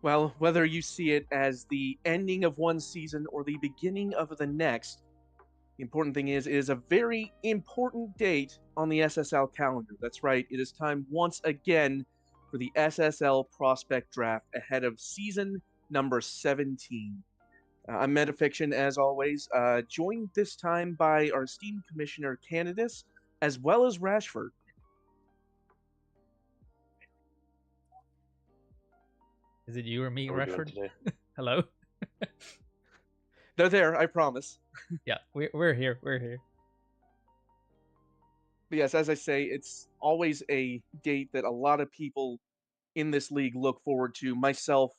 Well, whether you see it as the ending of one season or the beginning of the next, the important thing is it is a very important date on the SSL calendar. That's right, it is time once again for the SSL Prospect Draft ahead of season number 17. I'm Metafiction, as always, joined this time by our esteemed Commissioner Candidates, as well as Rashford. Is it you or me, How are we doing Rashford? today? Hello. They're there, I promise. Yeah, we're here. We're here. But yes, as I say, it's always a date that a lot of people in this league look forward to, myself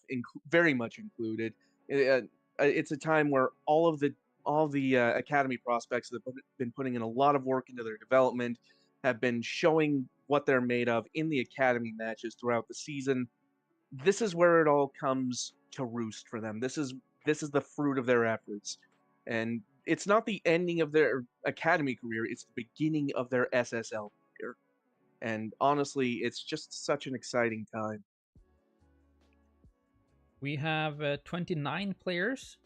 very much included. It's a time where all the academy prospects that have been putting in a lot of work into their development have been showing what they're made of in the academy matches throughout the season. This is where it all comes to roost for them. This is the fruit of their efforts, and it's not the ending of their academy career; it's the beginning of their SSL career. And honestly, it's just such an exciting time. We have 29 players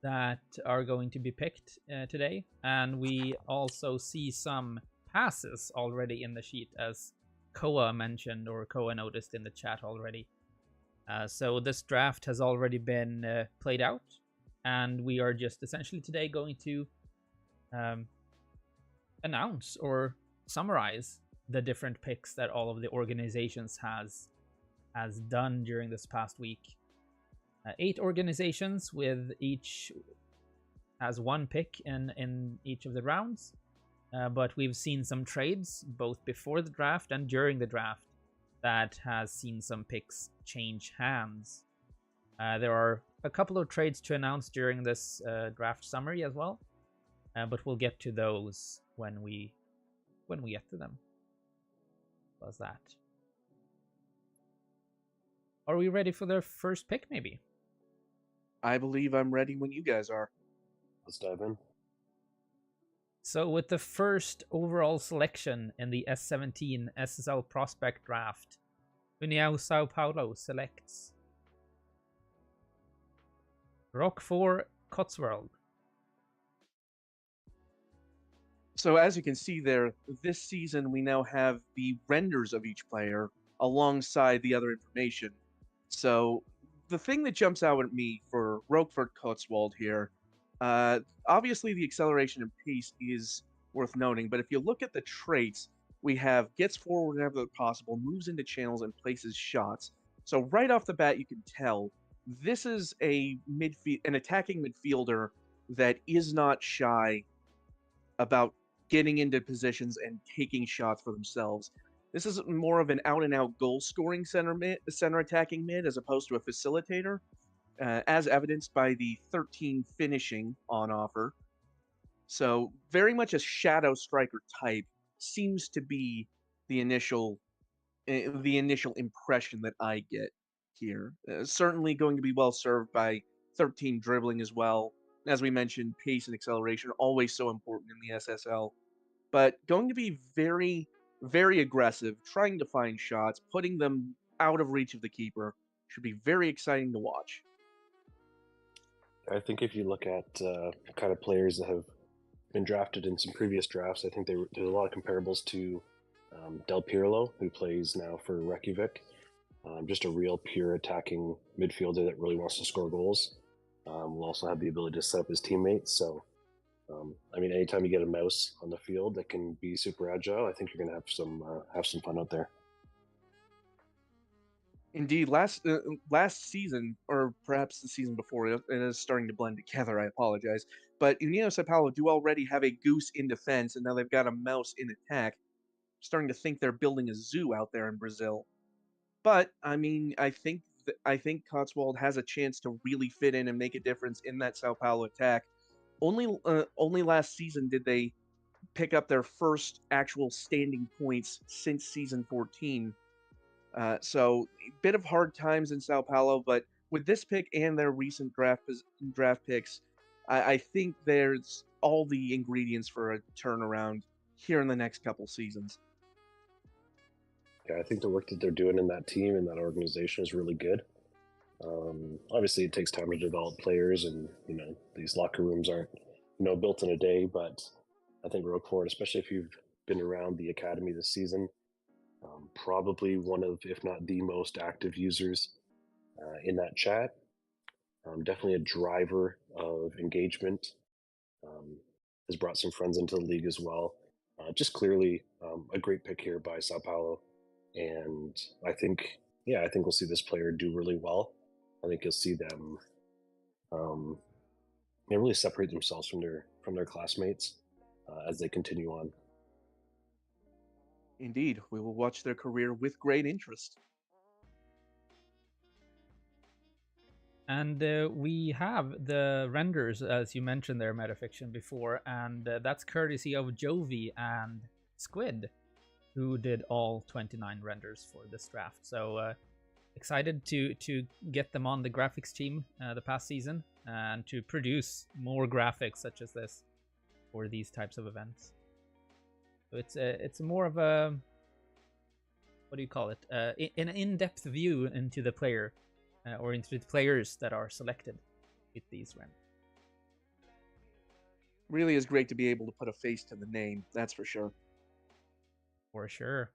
that are going to be picked today, and we also see some passes already in the sheet, as Koa mentioned or Koa noticed in the chat already. So this draft has already been played out, and we are just essentially today going to announce or summarize the different picks that all of the organizations has done during this past week. 8 organizations with each has 1 pick in each of the rounds, but we've seen some trades both before the draft and during the draft that has seen some picks change hands. There are a couple of trades to announce during this draft summary as well, but we'll get to those when we get to them. How's that? Are we ready for the first pick, maybe? I believe I'm ready when you guys are. Let's dive in. So with the first overall selection in the S17 SSL Prospect Draft, União Sao Paulo selects Rockford Cotswold. So as you can see there, this season we now have the renders of each player alongside the other information. So the thing that jumps out at me for Rockford Cotswold here, obviously the acceleration and pace is worth noting, but if you look at the traits, we have gets forward whenever possible, moves into channels, and places shots. So right off the bat, you can tell this is an attacking midfielder that is not shy about getting into positions and taking shots for themselves. This is more of an out-and-out goal-scoring center attacking mid, as opposed to a facilitator, as evidenced by the 13 finishing on offer. So very much a shadow striker type seems to be the initial impression that I get here. Certainly going to be well served by 13 dribbling as well. As we mentioned, pace and acceleration always so important in the SSL, but going to be very, very aggressive, trying to find shots, putting them out of reach of the keeper. Should be very exciting to watch. I think if you look at kind of players that have been drafted in some previous drafts, I think there's a lot of comparables to Del Pirlo, who plays now for Reykjavik. Just a real pure attacking midfielder that really wants to score goals. Will also have the ability to set up his teammates. So, I mean, anytime you get a mouse on the field that can be super agile, I think you're going to have some fun out there. Indeed, last season, or perhaps the season before, it is starting to blend together. I apologize, but União Sao Paulo do already have a goose in defense, and now they've got a mouse in attack. I'm starting to think they're building a zoo out there in Brazil. But I mean, I think Cotswold has a chance to really fit in and make a difference in that Sao Paulo attack. Only last season did they pick up their first actual standing points since season 14. So a bit of hard times in Sao Paulo, but with this pick and their recent draft picks, I think there's all the ingredients for a turnaround here in the next couple seasons. Yeah, I think the work that they're doing in that team and that organization is really good. Obviously, it takes time to develop players, and these locker rooms aren't built in a day. But I think Roquefort, especially if you've been around the academy this season, probably one of, if not the most active users in that chat. Definitely a driver of engagement. Um, has brought some friends into the league as well. Just clearly a great pick here by Sao Paulo, and I think we'll see this player do really well. I think you'll see them really separate themselves from their classmates as they continue on. Indeed, we will watch their career with great interest. And we have the renders, as you mentioned there, Metafiction, before, and that's courtesy of Jovi and Squid, who did all 29 renders for this draft. So excited to get them on the graphics team the past season and to produce more graphics such as this for these types of events. So it's more of a, what do you call it? An in-depth view into the player. Or into the players that are selected with these renders. Really is great to be able to put a face to the name, that's for sure. For sure.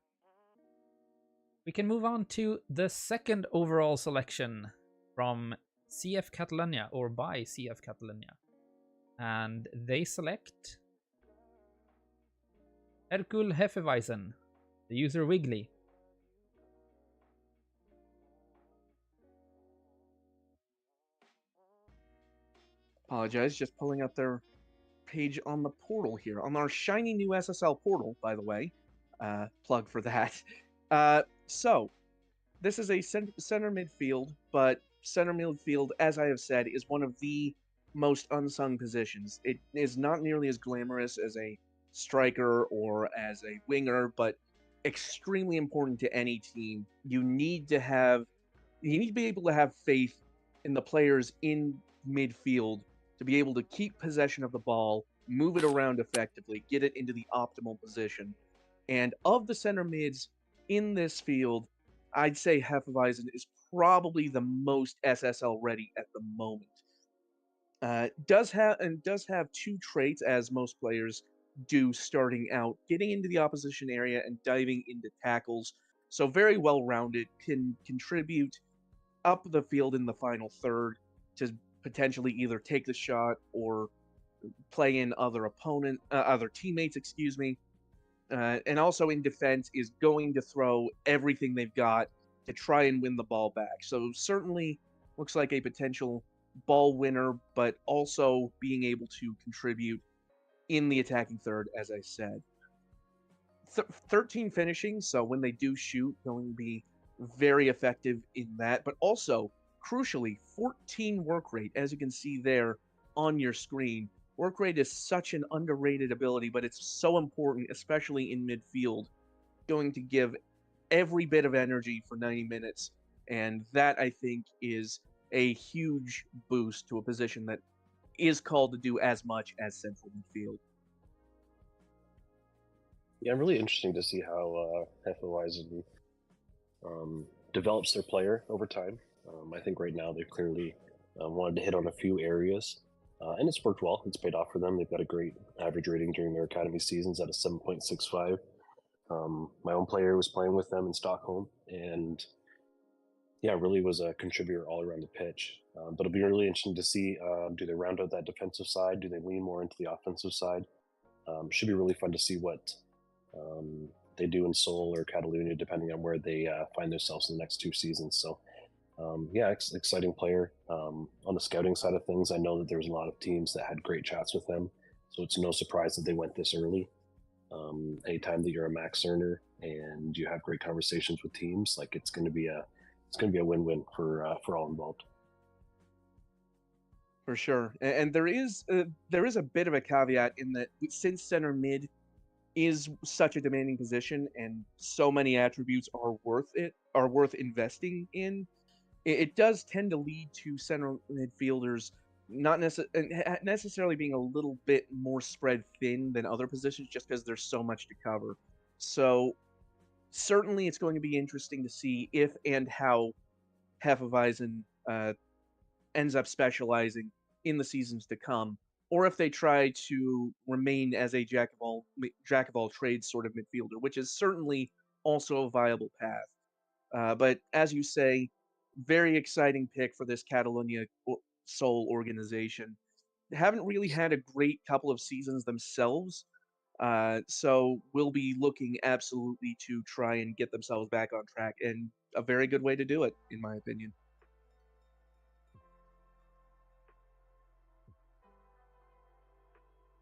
We can move on to the second overall selection from CF Catalonia, or by CF Catalonia. And they select Hercule Hefeweisen, the user Wiggly. Apologize, just pulling up their page on the portal here, on our shiny new SSL portal, by the way. Plug for that. So, this is a center midfield, but center midfield, as I have said, is one of the most unsung positions. It is not nearly as glamorous as a striker or as a winger, but extremely important to any team. You need to be able to have faith in the players in midfield to be able to keep possession of the ball, move it around effectively, get it into the optimal position. And of the center mids in this field, I'd say Hefeweisen is probably the most SSL ready at the moment. Does have two traits, as most players do starting out, getting into the opposition area and diving into tackles. So very well rounded, can contribute up the field in the final third to potentially either take the shot or play in other teammates, and also in defense is going to throw everything they've got to try and win the ball back. So certainly looks like a potential ball winner, but also being able to contribute in the attacking third, as I said. 13 finishing, so when they do shoot, going to be very effective in that, but also crucially 14 work rate, as you can see there on your screen. Work rate is such an underrated ability, but it's so important, especially in midfield. Going to give every bit of energy for 90 minutes, and that, I think, is a huge boost to a position that is called to do as much as central midfield. Yeah, really interesting to see how Hefeweisen develops their player over time. I think right now they've clearly wanted to hit on a few areas, and it's worked well. It's paid off for them. They've got a great average rating during their academy seasons at a 7.65. My own player was playing with them in Stockholm, and yeah, really was a contributor all around the pitch. But it'll be really interesting to see, do they round out that defensive side? Do they lean more into the offensive side? Should be really fun to see what they do in Seoul or Catalonia, depending on where they find themselves in the next 2 seasons. So yeah, exciting player. On the scouting side of things, I know that there's a lot of teams that had great chats with them, so it's no surprise that they went this early. Anytime that you're a max earner and you have great conversations with teams, like it's going to be a win-win for all involved. For sure, and there is a bit of a caveat in that since center mid is such a demanding position and so many attributes are worth investing in, it does tend to lead to center midfielders not necessarily being a little bit more spread thin than other positions, just because there's so much to cover. So certainly it's going to be interesting to see if and how Hefeweisen ends up specializing in the seasons to come, or if they try to remain as a jack of all trades sort of midfielder, which is certainly also a viable path. But as you say, very exciting pick for this Catalonia Soul organization. They haven't really had a great couple of seasons themselves, so we'll be looking absolutely to try and get themselves back on track, and a very good way to do it, in my opinion.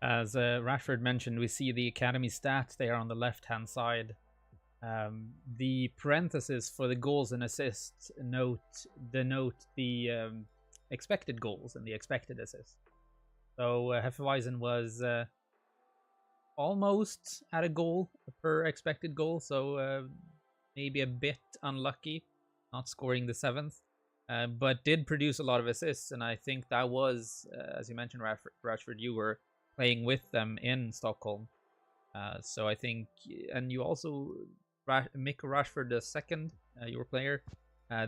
As Rashford mentioned, we see the academy stats there on the left-hand side. The parentheses for the goals and assists denote the expected goals and the expected assists. So Hefeweizen was almost at a goal per expected goal, so maybe a bit unlucky not scoring the 7th, but did produce a lot of assists, and I think that was, as you mentioned, Rashford, you were playing with them in Stockholm. So I think, and you also, Mick Rashford the second, your player,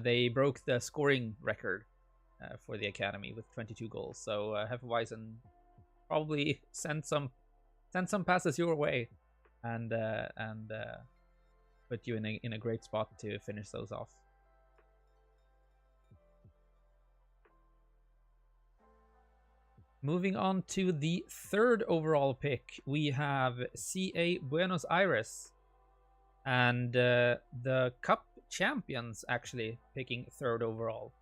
they broke the scoring record for the academy with 22 goals. So Hefeweizen probably sent some passes your way, and put you in a great spot to finish those off. Moving on to the 3rd overall pick, we have CA Buenos Aires, and the Cup champions actually picking 3rd overall.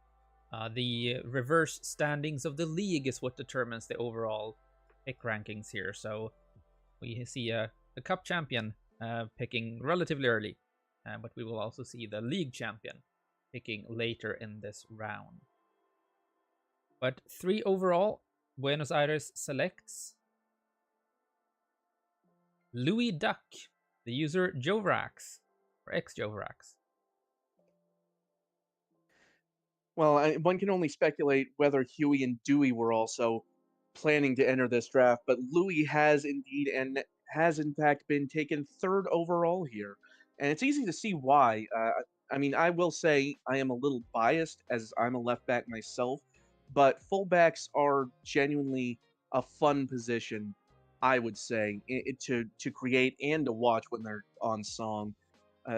The reverse standings of the league is what determines the overall pick rankings here. So we see the Cup champion picking relatively early, but we will also see the league champion picking later in this round. But 3 overall, Buenos Aires selects Louis Duck, the user Jovrax, or ex-Jovrax. Well, one can only speculate whether Huey and Dewey were also planning to enter this draft, but Louis has indeed and has in fact been taken 3rd overall here, and it's easy to see why. I mean, I will say I am a little biased as I'm a left back myself, but fullbacks are genuinely a fun position, I would say, to create and to watch when they're on song.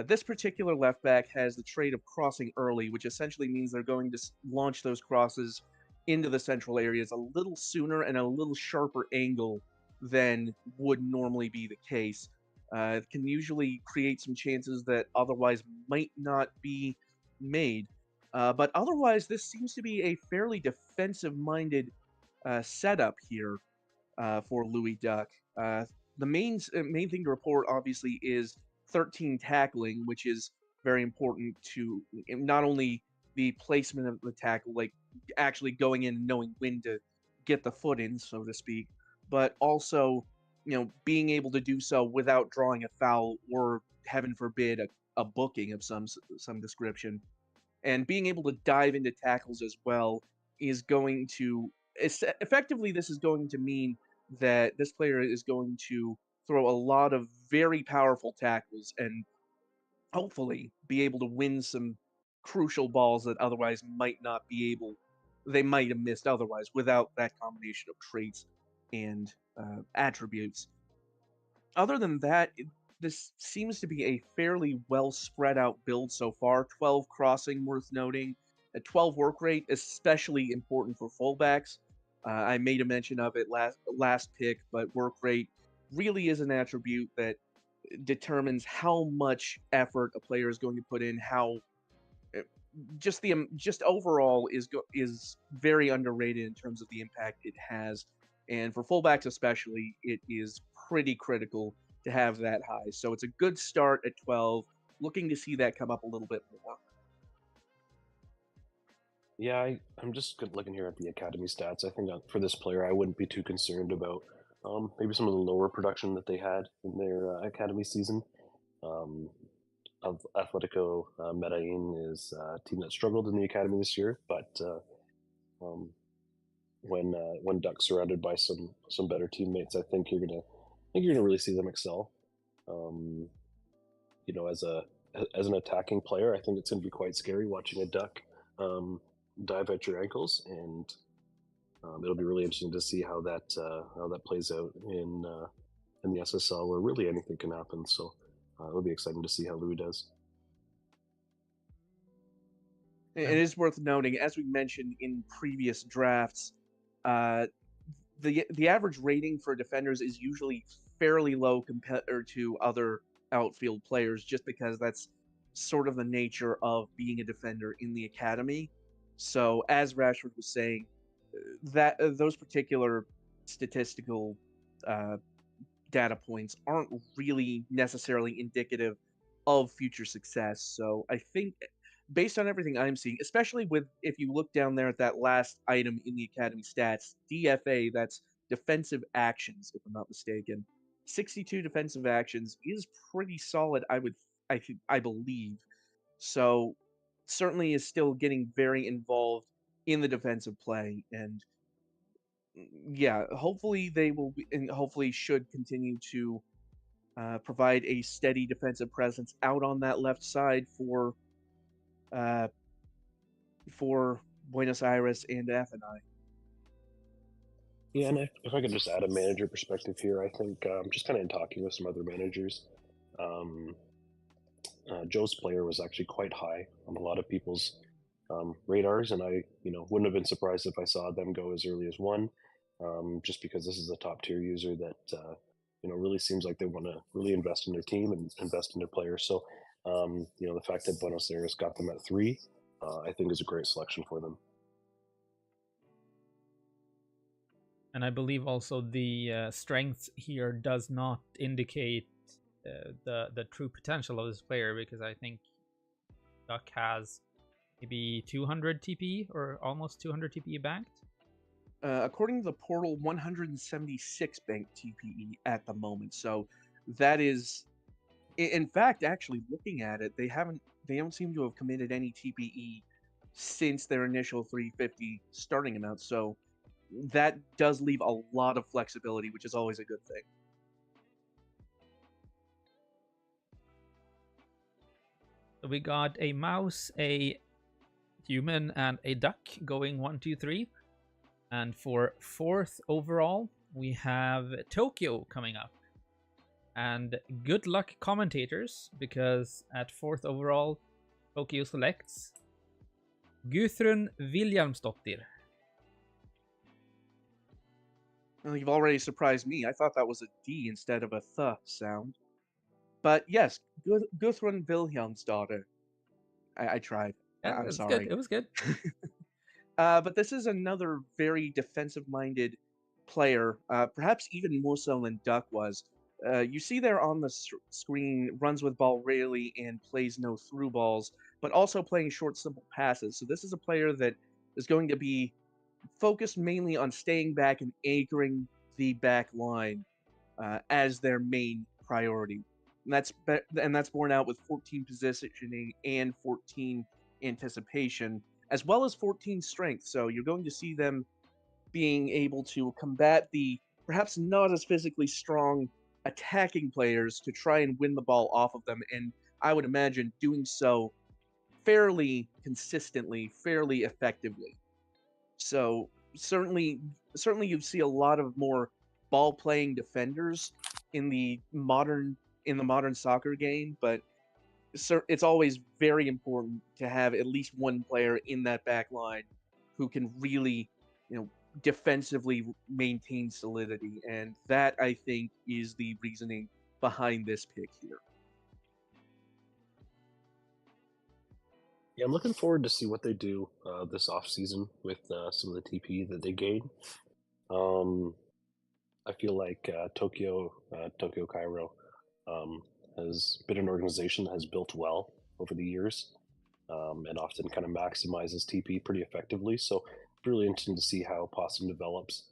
This particular left back has the trait of crossing early, which essentially means they're going to launch those crosses into the central areas a little sooner and a little sharper angle than would normally be the case. It can usually create some chances that otherwise might not be made. But otherwise, this seems to be a fairly defensive-minded setup here for Louis Duck. The main thing to report, obviously, is 13 tackling, which is very important to not only the placement of the tackle, like actually going in and knowing when to get the foot in, so to speak, but also, being able to do so without drawing a foul or, heaven forbid, a booking of some description. And being able to dive into tackles as well is going to effectively, this is going to mean that this player is going to throw a lot of very powerful tackles and hopefully be able to win some crucial balls that otherwise they might have missed otherwise without that combination of traits and attributes. Other than that, this seems to be a fairly well spread out build so far. 12 crossing, worth noting. A 12 work rate, especially important for fullbacks. I made a mention of it last pick, but work rate really is an attribute that determines how much effort a player is going to put in. How just overall is very underrated in terms of the impact it has, and for fullbacks especially, it is pretty critical to have that high. So it's a good start at 12. Looking to see that come up a little bit more. Yeah, I'm just looking here at the academy stats. I think for this player, I wouldn't be too concerned about maybe some of the lower production that they had in their academy season. Of Atletico Medellin is a team that struggled in the academy this year, but when Duck's surrounded by some better teammates, I think you're gonna really see them excel. As an attacking player, I think it's gonna be quite scary watching a Duck dive at your ankles, and it'll be really interesting to see how that plays out in the SSL, where really anything can happen. So it'll be exciting to see how Louis does. It is worth noting, as we mentioned in previous drafts, the average rating for defenders is usually fairly low compared to other outfield players, just because that's sort of the nature of being a defender in the academy. So, as Rashford was saying, that those particular statistical data points aren't really necessarily indicative of future success. So, I think based on everything I'm seeing, especially with if you look down there at that last item in the academy stats, DFA, that's defensive actions, if I'm not mistaken. 62 defensive actions is pretty solid, I believe. So certainly is still getting very involved in the defensive play, and yeah, hopefully they will be, and hopefully should continue to provide a steady defensive presence out on that left side uh, for Buenos Aires and FNI. Yeah, and if I could just add a manager perspective here, I think just kind of in talking with some other managers, um, Joe's player was actually quite high on a lot of people's radars, and I wouldn't have been surprised if I saw them go as early as one, just because this is a top tier user that really seems like they want to really invest in their team and invest in their players. So the fact that Buenos Aires got them at 3, I think is a great selection for them. And I believe also the strength here does not indicate the true potential of this player, because I think Duck has maybe 200 TP or almost 200 TP banked. According to the portal, 176 banked TPE at the moment. So that is, in fact, actually looking at it, they don't seem to have committed any TPE since their initial 350 starting amount. So that does leave a lot of flexibility, which is always a good thing. So we got a mouse, a human, and a duck going 1, 2, 3. And for 4th overall, we have Tokyo coming up. And good luck, commentators, because at 4th overall, Tokyo selects Gudrun Williamsdottir. Well, you've already surprised me. I thought that was a D instead of a th sound. But yes, Gudrun Wilhelmsdottir. I tried. Yeah, I'm sorry. It was good. But this is another very defensive-minded player, perhaps even more so than Duck was. You see there on the screen, runs with ball rarely and plays no through balls, but also playing short, simple passes. So this is a player that is going to be focused mainly on staying back and anchoring the back line as their main priority. And that's borne out with 14 positioning and 14 anticipation, as well as 14 strength. So you're going to see them being able to combat the perhaps not as physically strong attacking players to try and win the ball off of them. And I would imagine doing so fairly consistently, fairly effectively. So certainly you see a lot of more ball playing defenders in the modern soccer game, but it's always very important to have at least one player in that back line who can really, defensively maintain solidity, and that I think is the reasoning behind this pick here. Yeah, I'm looking forward to see what they do this off season with some of the TP that they gain. I feel like Tokyo Cairo has been an organization that has built well over the years, and often kind of maximizes TP pretty effectively. So really interesting to see how Possum develops.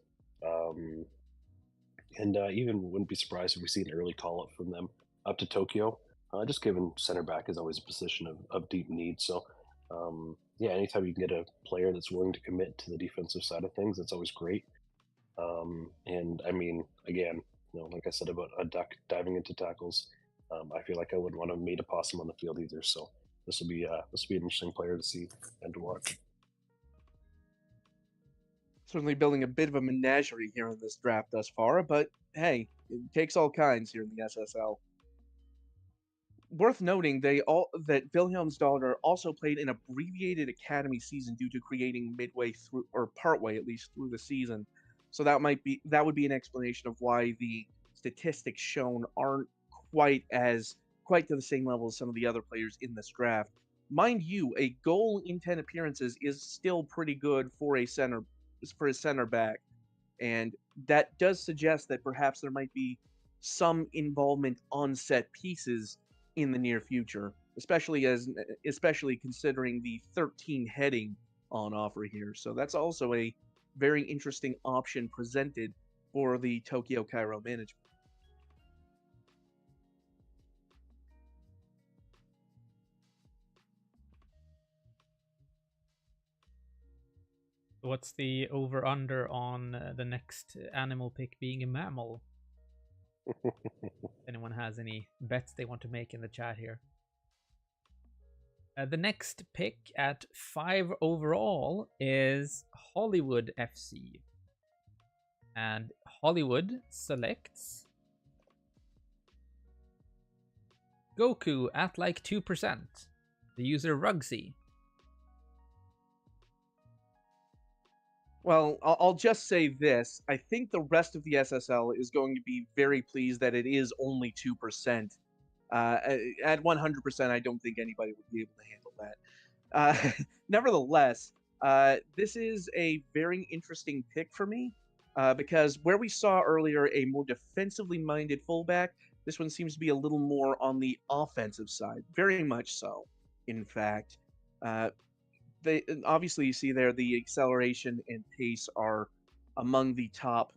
And even wouldn't be surprised if we see an early call up from them up to Tokyo. Just given center back is always a position of deep need. So yeah, anytime you can get a player that's willing to commit to the defensive side of things, that's always great. And I mean, again, like I said about a duck diving into tackles, I feel like I wouldn't want to meet a possum on the field either. So this will be an interesting player to see and to watch. Certainly building a bit of a menagerie here in this draft thus far, but hey, it takes all kinds here in the SSL. Worth noting, that Wilhelmsdalr also played an abbreviated academy season due to creating midway through, or partway at least through the season. So that would be an explanation of why the statistics shown aren't quite to the same level as some of the other players in this draft. Mind you, a goal in 10 appearances is still pretty good for a center back, and that does suggest that perhaps there might be some involvement on set pieces in the near future, especially considering the 13 heading on offer here. So that's also a very interesting option presented for the Tokyo Cairo management. What's the over-under on the next animal pick being a mammal? Anyone has any bets they want to make in the chat here? The next pick at 5 overall is Hollywood FC. And Hollywood selects Goku at like 2%. The user Rugsy. Well, I'll just say this. I think the rest of the SSL is going to be very pleased that it is only 2%. At 100%, I don't think anybody would be able to handle that. Nevertheless, this is a very interesting pick for me because where we saw earlier a more defensively minded fullback, this one seems to be a little more on the offensive side. Very much so, in fact. Obviously you see there the acceleration and pace are among the top,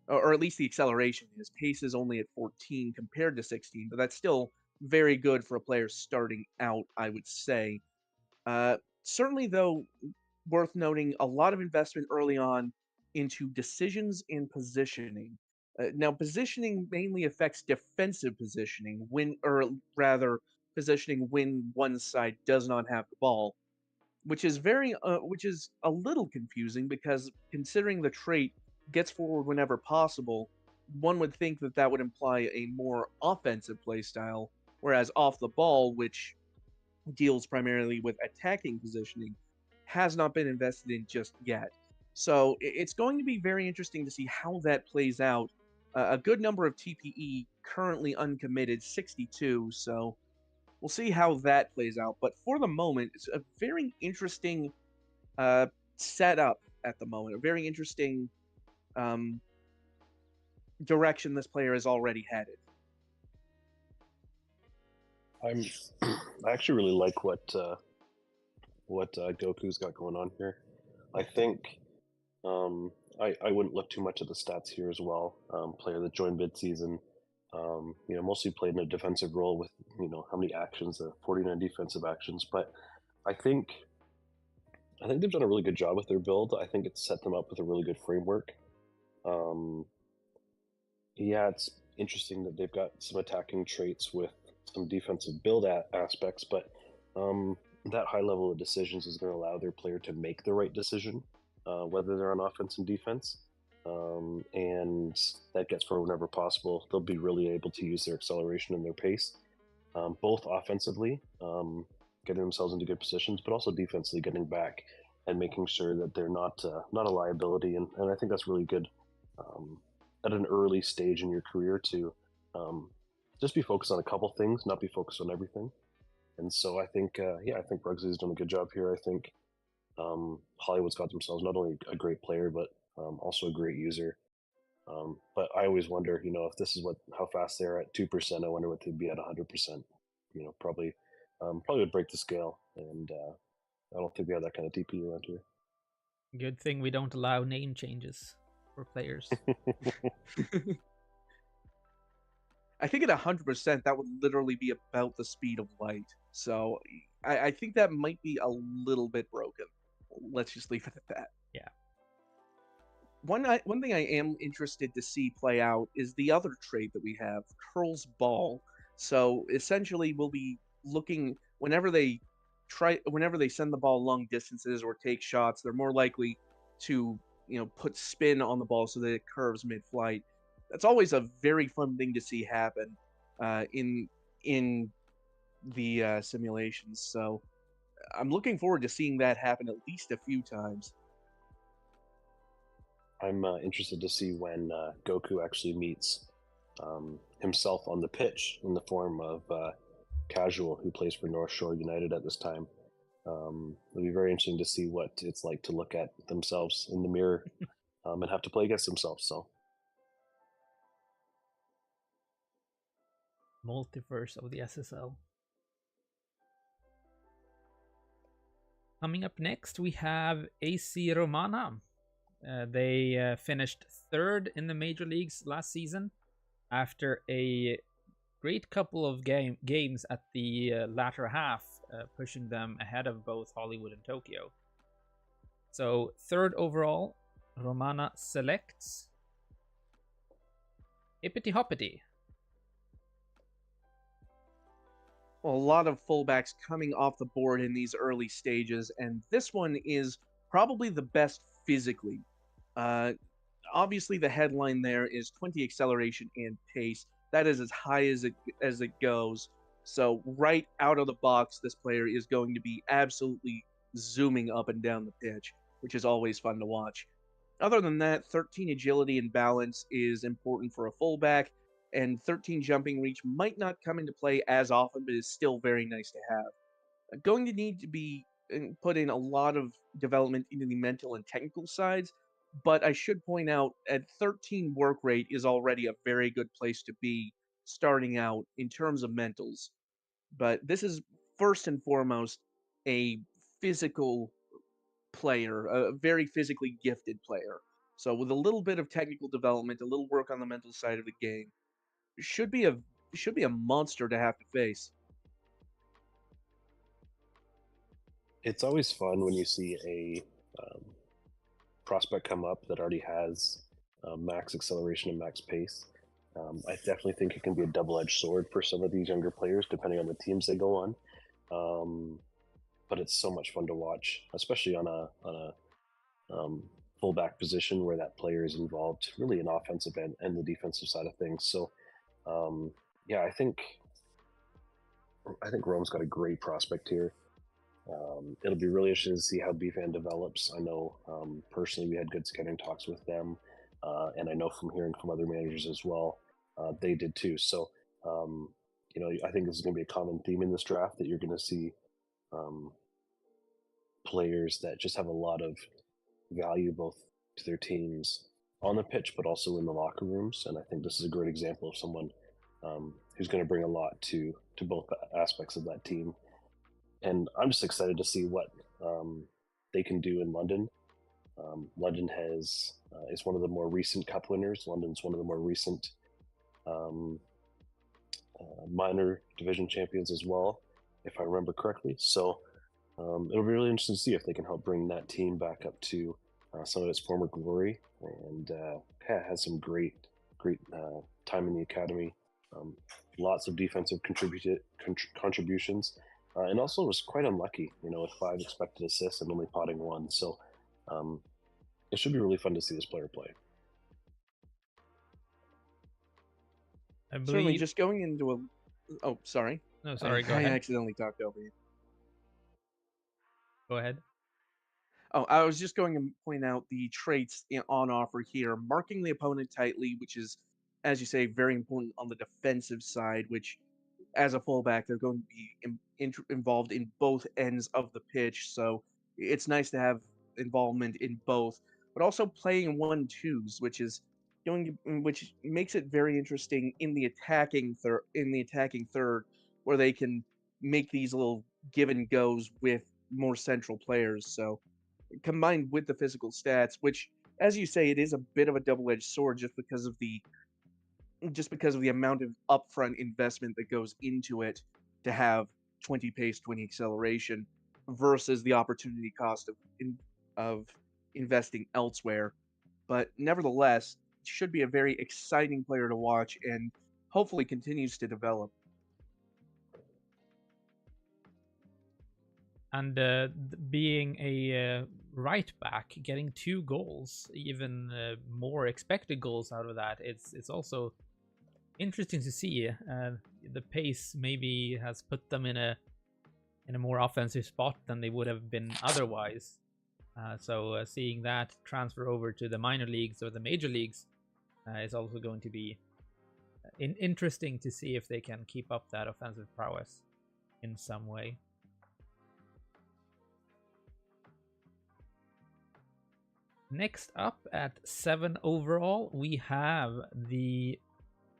or at least the acceleration is. Pace is only at 14 compared to 16, but that's still very good for a player starting out, I would say. Certainly, though, worth noting a lot of investment early on into decisions and positioning. Now, positioning mainly affects defensive positioning, or rather, positioning when one side does not have the ball, which is a little confusing because considering the trait gets forward whenever possible, one would think that that would imply a more offensive play style, whereas off the ball, which deals primarily with attacking positioning, has not been invested in just yet. So it's going to be very interesting to see how that plays out. A good number of TPE currently uncommitted, 62, so we'll see how that plays out. But for the moment, it's a very interesting setup at the moment. A very interesting direction this player is already headed. I actually really like what Goku's got going on here. I think I wouldn't look too much at the stats here as well. Player that joined mid-season, mostly played in a defensive role with how many actions, 49 defensive actions. But I think they've done a really good job with their build. I think it's set them up with a really good framework. Yeah, it's interesting that they've got some attacking traits with some defensive build aspects, but that high level of decisions is going to allow their player to make the right decision, whether they're on offense and defense. And that gets for whenever possible. They'll be really able to use their acceleration and their pace, both offensively, getting themselves into good positions, but also defensively getting back and making sure that they're not a liability. And I think that's really good at an early stage in your career to just be focused on a couple things, not be focused on everything. And so I think, I think Rugsy's done a good job here. I think Hollywood's got themselves not only a great player, but also a great user. But I always wonder, if this is how fast they're at 2%, I wonder what they'd be at 100%. Probably would break the scale. And I don't think we have that kind of DP around here. Good thing we don't allow name changes for players. I think at 100%, that would literally be about the speed of light. So I think that might be a little bit broken. Let's just leave it at that. Yeah. One thing I am interested to see play out is the other trait that we have, Curl's Ball. So essentially, we'll be looking whenever they send the ball long distances or take shots, they're more likely to put spin on the ball so that it curves mid-flight. That's always a very fun thing to see happen in the simulations. So I'm looking forward to seeing that happen at least a few times. I'm interested to see when Goku actually meets himself on the pitch in the form of Casual, who plays for North Shore United at this time. It'll be very interesting to see what it's like to look at themselves in the mirror and have to play against themselves. So, multiverse of the SSL. Coming up next, we have AC Romana. They finished third in the major leagues last season after a great couple of games at the latter half, pushing them ahead of both Hollywood and Tokyo. So third overall, Romana selects Hippity Hoppity. Well, a lot of fullbacks coming off the board in these early stages, and this one is probably the best physically. Obviously, the headline there is 20 acceleration and pace. That is as high as it goes. So right out of the box, this player is going to be absolutely zooming up and down the pitch, which is always fun to watch. Other than that, 13 agility and balance is important for a fullback, and 13 jumping reach might not come into play as often, but is still very nice to have. Going to need to be put in a lot of development into the mental and technical sides, but I should point out at 13 work rate is already a very good place to be starting out in terms of mentals. But this is first and foremost a physical player, a very physically gifted player. So with a little bit of technical development, a little work on the mental side of the game, should be a monster to have to face. it's always fun when you see a prospect come up that already has max acceleration and max pace. I definitely think it can be a double-edged sword for some of these younger players, depending on the teams they go on. But it's so much fun to watch, especially on a fullback position where that player is involved really in offensive and the defensive side of things. So, yeah, I think Rome's got a great prospect here. It'll be really interesting to see how BFAN develops. I know personally we had good scouting talks with them, and I know from hearing from other managers as well, they did too. So, I think this is going to be a common theme in this draft that you're going to see players that just have a lot of value both to their teams on the pitch, but also in the locker rooms. And I think this is a great example of someone who's going to bring a lot to both aspects of that team. And I'm just excited to see what they can do in London. London is one of the more recent cup winners. London's one of the more recent minor division champions as well, if I remember correctly. So it'll be really interesting to see if they can help bring that team back up to some of its former glory, and has some great time in the academy. Lots of defensive contributions, and also was quite unlucky, with 5 expected assists and only potting 1. So it should be really fun to see this player play. Certainly, just going into a... Oh, sorry. No, sorry, go ahead. I accidentally talked over you. Go ahead. Oh, I was just going to point out the traits on offer here. Marking the opponent tightly, which is, as you say, very important on the defensive side, which, as a fullback, they're going to be involved in both ends of the pitch. So it's nice to have involvement in both, but also playing 1-2s, which makes it very interesting in the attacking third, where they can make these little give and goes with more central players. So combined with the physical stats, which, as you say, it is a bit of a double-edged sword just because of the amount of upfront investment that goes into it to have 20 pace, 20 acceleration versus the opportunity cost of investing elsewhere. But nevertheless, should be a very exciting player to watch and hopefully continues to develop. And being a right back, getting 2 goals, even more expected goals out of that. It's also interesting to see. The pace maybe has put them in a more offensive spot than they would have been otherwise. So seeing that transfer over to the minor leagues or the major leagues is also going to be interesting to see if they can keep up that offensive prowess in some way. Next up at 7 overall, we have the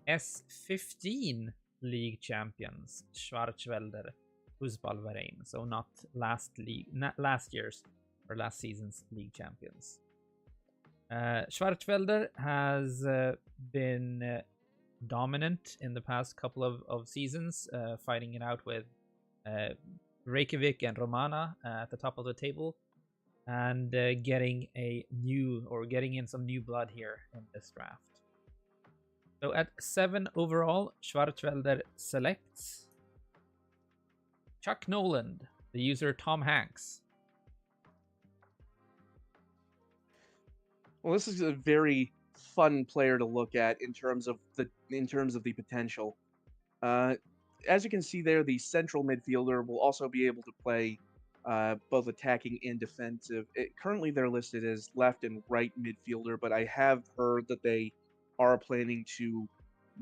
S15 league champions, Schwarzwälder Fußballverein. So not last year's or last season's league champions. Schwarzwälder has been dominant in the past couple of seasons, fighting it out with Reykjavik and Romana at the top of the table, and getting in some new blood here in this draft. So at 7 overall, Schwarzwälder selects Chuck Noland, the user Tom Hanks. Well, this is a very fun player to look at in terms of the potential. As you can see there, the central midfielder will also be able to play both attacking and defensive. Currently, they're listed as left and right midfielder, but I have heard that they are planning to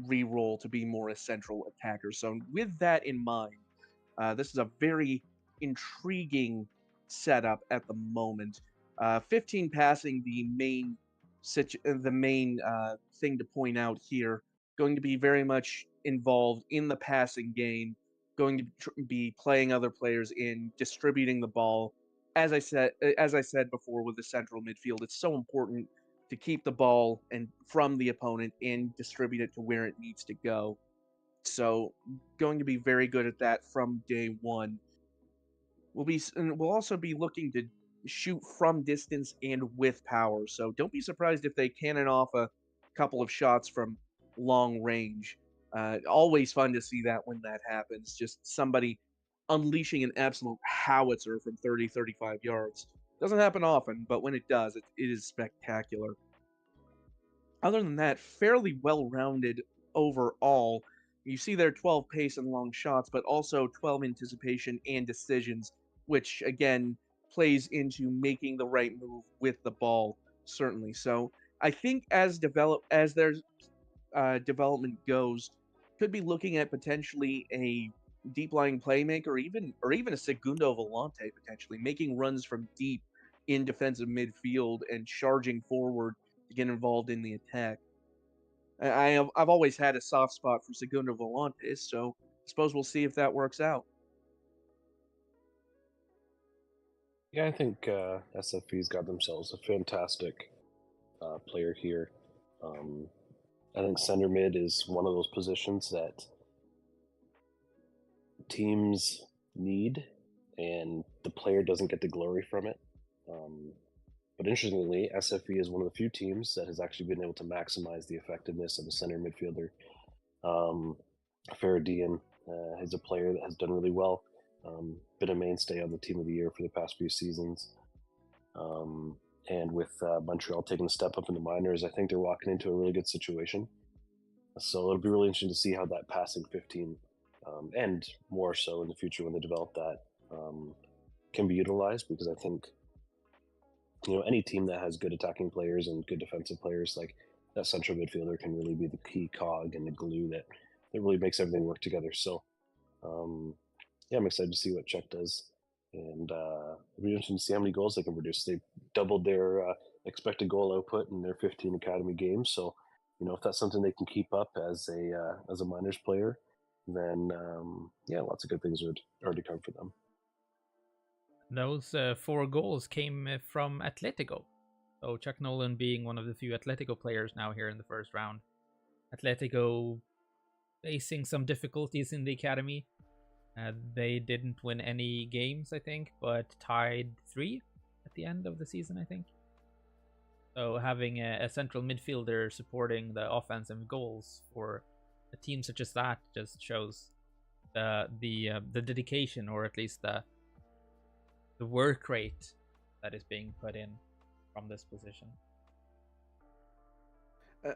re-roll to be more a central attacker. So with that in mind, this is a very intriguing setup at the moment. 15 passing, the main thing to point out here, going to be very much involved in the passing game, going to be playing other players in, distributing the ball. As I said before, with the central midfield, it's so important to keep the ball and from the opponent and distribute it to where it needs to go. So, going to be very good at that from day one. We'll also be looking to shoot from distance and with power. So don't be surprised if they cannon off a couple of shots from long range. Always fun to see that when that happens. Just somebody unleashing an absolute howitzer from 30, 35 yards. Doesn't happen often, but when it does, it is spectacular. Other than that, fairly well-rounded overall. You see there 12 pace and long shots, but also 12 anticipation and decisions, which, again, plays into making the right move with the ball, certainly. So I think as their development goes, could be looking at potentially a deep lying playmaker, or even a segundo volante, potentially making runs from deep in defensive midfield and charging forward to get involved in the attack. I've always had a soft spot for segundo volantes, so I suppose we'll see if that works out. Yeah, I think SFV's got themselves a fantastic player here. I think center mid is one of those positions that teams need, and the player doesn't get the glory from it. But interestingly, SFV is one of the few teams that has actually been able to maximize the effectiveness of a center midfielder. Faradian is a player that has done really well. Been a mainstay on the team of the year for the past few seasons. And with Montreal taking a step up in the minors, I think they're walking into a really good situation. So it'll be really interesting to see how that passing 15, and more so in the future when they develop that, can be utilized, because I think, any team that has good attacking players and good defensive players, like that central midfielder, can really be the key cog and the glue that really makes everything work together. So, yeah, I'm excited to see what Czech does, and it'll be interesting to see how many goals they can produce. They doubled their expected goal output in their 15 academy games. So, if that's something they can keep up as a minors player, then yeah, lots of good things would already come for them. Those 4 goals came from Atletico. So Chuck Nolan being one of the few Atletico players now here in the first round. Atletico facing some difficulties in the academy. They didn't win any games, I think, but tied 3 at the end of the season, I think. So having a central midfielder supporting the offensive goals for a team such as that just shows the dedication, or at least the work rate that is being put in from this position.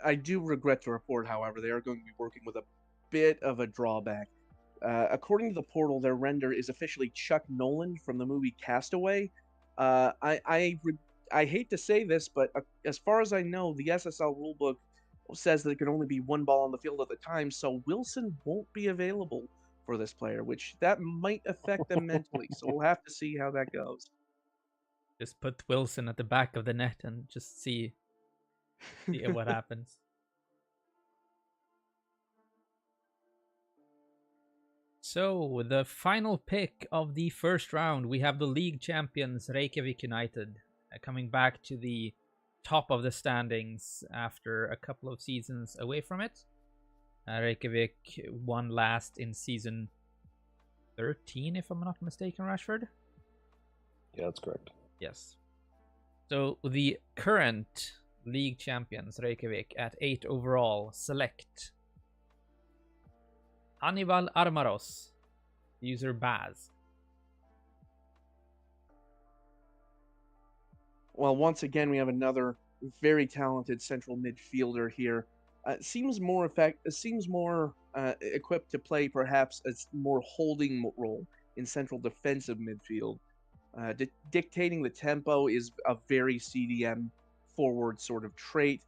I do regret to report, however, they are going to be working with a bit of a drawback. According to the portal, their render is officially Chuck Nolan from the movie Castaway. I hate to say this, but as far as I know, the SSL rulebook says that it can only be one ball on the field at the time, so Wilson won't be available for this player, which that might affect them mentally. So we'll have to see how that goes. Just put Wilson at the back of the net and just see what happens. So, the final pick of the first round, we have the league champions Reykjavik United coming back to the top of the standings after a couple of seasons away from it. Reykjavik won last in season 13, if I'm not mistaken, Rashford? Yeah, that's correct. Yes. So, the current league champions, Reykjavik, at 8 overall, select Hannibal Armaros, user Baz. Well, once again, we have another very talented central midfielder here. Seems more equipped to play perhaps a more holding role in central defensive midfield. Dictating the tempo is a very CDM forward sort of trait,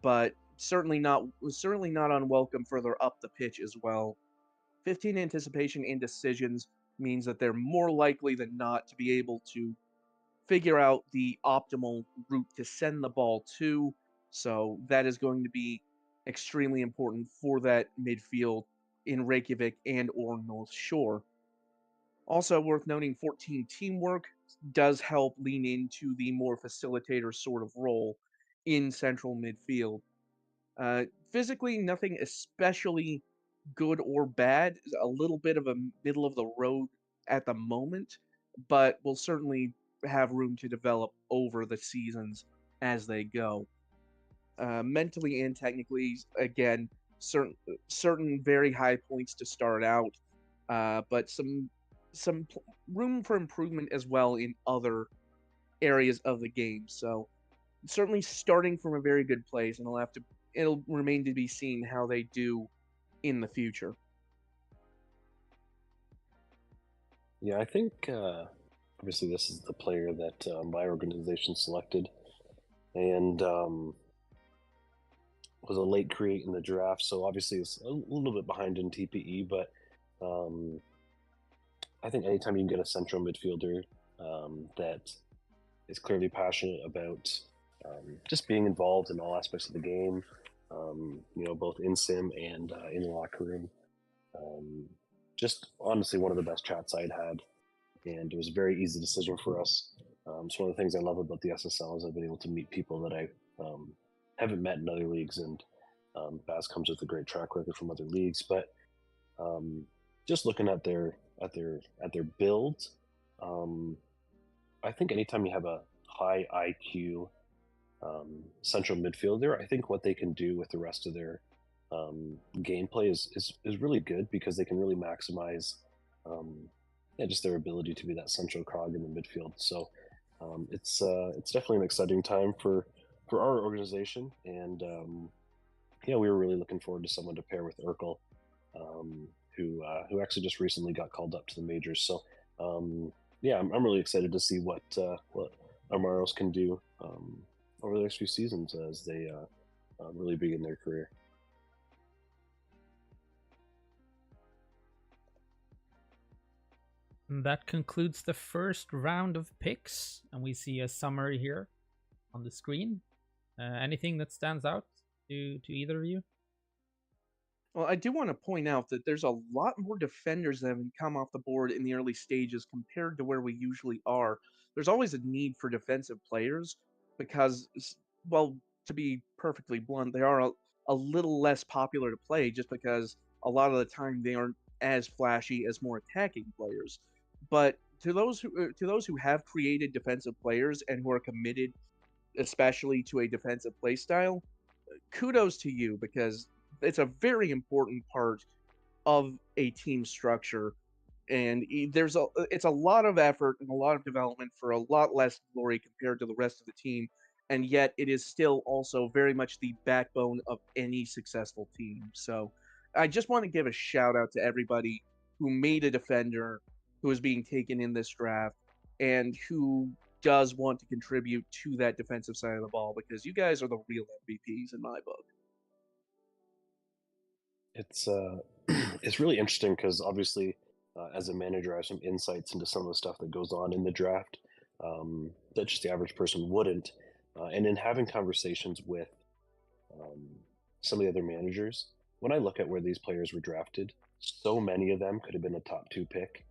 but certainly not unwelcome further up the pitch as well. 15 anticipation and decisions means that they're more likely than not to be able to figure out the optimal route to send the ball to. So that is going to be extremely important for that midfield in Reykjavik and or North Shore. Also worth noting, 14 teamwork does help lean into the more facilitator sort of role in central midfield. Physically, nothing especially good or bad, a little bit of a middle of the road at the moment, but will certainly have room to develop over the seasons as they go. Mentally and technically, again, certain very high points to start out, but some room for improvement as well in other areas of the game. So certainly starting from a very good place, and it'll remain to be seen how they do in the future. Yeah, I think obviously this is the player that my organization selected, and was a late create in the draft, so obviously it's a little bit behind in TPE, but I think anytime you can get a central midfielder that is clearly passionate about just being involved in all aspects of the game, both in sim and in the locker room. Just honestly one of the best chats I'd had, and it was a very easy decision for us. It's one of the things I love about the SSL is I've been able to meet people that I haven't met in other leagues, and Baz comes with a great track record from other leagues. But just looking at their build, I think anytime you have a high IQ central midfielder, I think what they can do with the rest of their gameplay is really good, because they can really maximize just their ability to be that central cog in the midfield. So it's definitely an exciting time for our organization, and we were really looking forward to someone to pair with Urkel, who actually just recently got called up to the majors. So I'm really excited to see what Amaros can do over the next few seasons as they really begin their career. And that concludes the first round of picks, and we see a summary here on the screen. Anything that stands out to either of you? Well, I do want to point out that there's a lot more defenders that have come off the board in the early stages compared to where we usually are. There's always a need for defensive players because, well, to be perfectly blunt, they are a little less popular to play just because a lot of the time they aren't as flashy as more attacking players. But to those who have created defensive players and who are committed especially to a defensive play style, kudos to you, because it's a very important part of a team structure and it's a lot of effort and a lot of development for a lot less glory compared to the rest of the team, and yet it is still also very much the backbone of any successful team. So I just want to give a shout out to everybody who made a defender who is being taken in this draft and who does want to contribute to that defensive side of the ball, because you guys are the real MVPs in my book. It's it's really interesting because obviously, as a manager, I have some insights into some of the stuff that goes on in the draft that just the average person wouldn't. And in having conversations with um, some of the other managers, when I look at where these players were drafted, so many of them could have been a top two pick.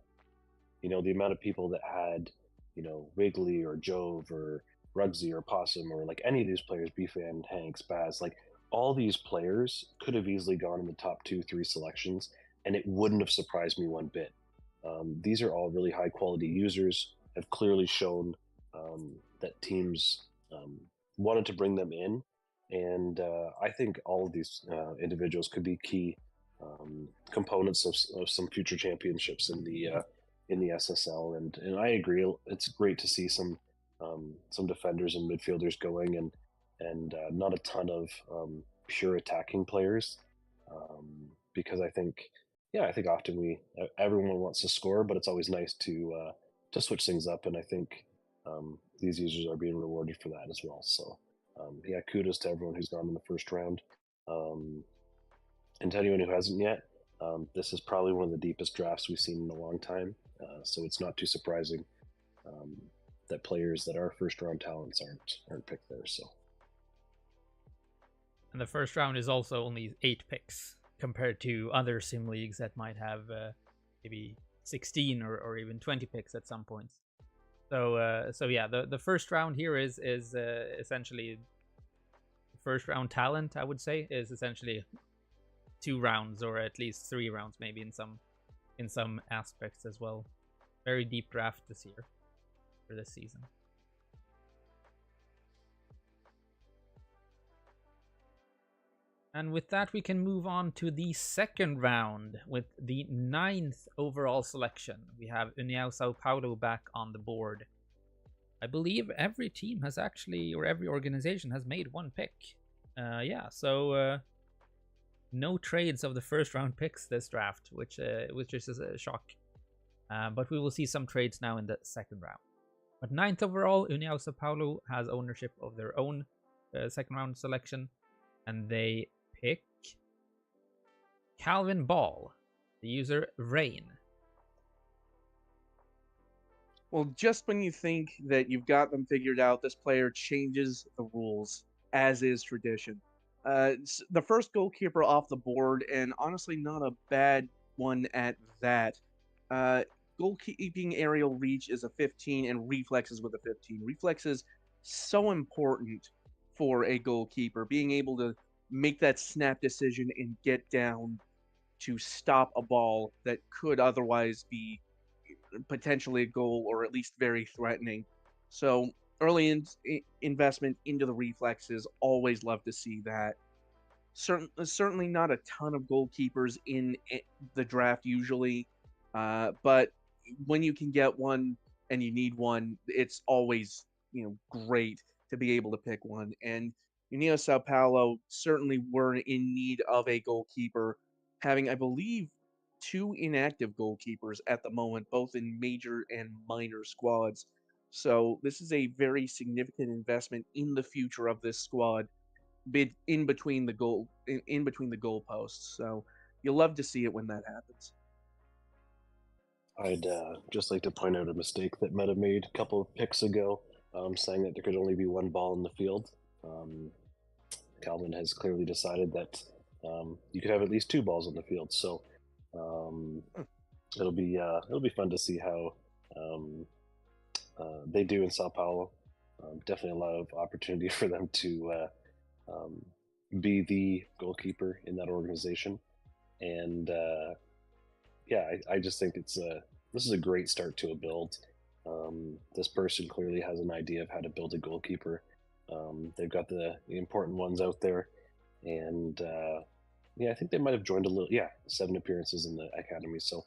You know, the amount of people that had, you know, Wiggly or Jove or Rugsy or Possum or like any of these players, Beefan, Hanks, Baz, like all these players could have easily gone in the top 2, 3 selections, and it wouldn't have surprised me one bit. These are all really high quality users, have clearly shown that teams wanted to bring them in. And I think all of these individuals could be key components of some future championships in the SSL, and I agree. It's great to see some defenders and midfielders going, and not a ton of pure attacking players, because I think, yeah, I think often everyone wants to score, but it's always nice to switch things up, and I think these users are being rewarded for that as well. So yeah, kudos to everyone who's gone in the first round, and to anyone who hasn't yet. This is probably one of the deepest drafts we've seen in a long time. So it's not too surprising that players that are first round talents aren't picked there. So, and the first round is also only 8 picks compared to other sim leagues that might have maybe 16 or even 20 picks at some points. So yeah, the first round here is essentially first round talent. I would say is essentially 2 rounds or at least 3 rounds, maybe in some aspects as well. Very deep draft this year, for this season. And with that, we can move on to the second round with the 9th overall selection. We have União São Paulo back on the board. I believe every team has actually, or every organization has made 1 pick. Yeah, so no trades of the first round picks this draft, which is a shock. But we will see some trades now in the second round. But 9th overall, União São Paulo has ownership of their own second round selection, and they pick Calvin Ball, the user Rain. Well, just when you think that you've got them figured out, this player changes the rules, as is tradition. The first goalkeeper off the board, and honestly not a bad one at that. Goalkeeping aerial reach is a 15, and reflexes with a 15. Reflexes so important for a goalkeeper, being able to make that snap decision and get down to stop a ball that could otherwise be potentially a goal or at least very threatening. So early investment into the reflexes, always love to see that. Certainly not a ton of goalkeepers in the draft usually, but when you can get one and you need one, it's always great to be able to pick one. And União Sao Paulo certainly were in need of a goalkeeper, having, I believe, 2 inactive goalkeepers at the moment, both in major and minor squads. So this is a very significant investment in the future of this squad, in between the goalposts. So you'll love to see it when that happens. I'd just like to point out a mistake that Meta made a couple of picks ago, saying that there could only be 1 ball in the field. Calvin has clearly decided that you could have at least 2 balls on the field. So it'll be fun to see how they do in Sao Paulo. Definitely a lot of opportunity for them to be the goalkeeper in that organization, and yeah, I just think this is a great start to a build. This person clearly has an idea of how to build a goalkeeper. They've got the important ones out there, and yeah, I think they might have joined 7 appearances in the academy. So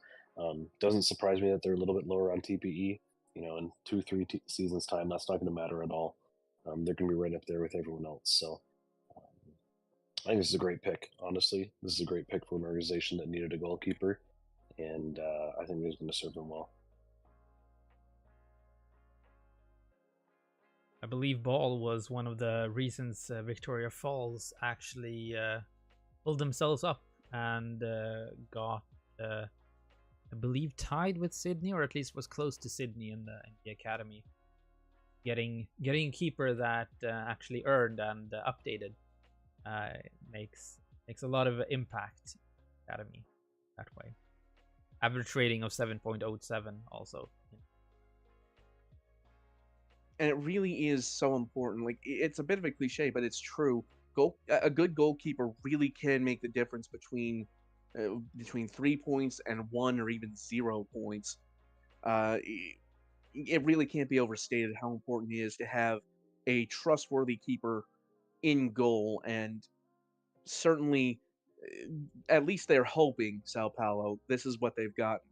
Doesn't surprise me that they're a little bit lower on TPE. In 2-3 seasons time, that's not going to matter at all. They're going to be right up there with everyone else. So I think this is a great pick. Honestly, this is a great pick for an organization that needed a goalkeeper, and I think it's going to serve them well. I believe Ball was one of the reasons Victoria Falls actually pulled themselves up and got, I believe, tied with Sydney, or at least was close to Sydney in the academy. Getting a keeper that actually earned and updated makes a lot of impact. Academy that way. Average rating of 7.07 also. And it really is so important. Like, it's a bit of a cliche, but it's true. A good goalkeeper really can make the difference between 3 points and 1 or even 0 points. It really can't be overstated how important it is to have a trustworthy keeper in goal, and certainly, at least they're hoping, Sao Paulo, this is what they've gotten.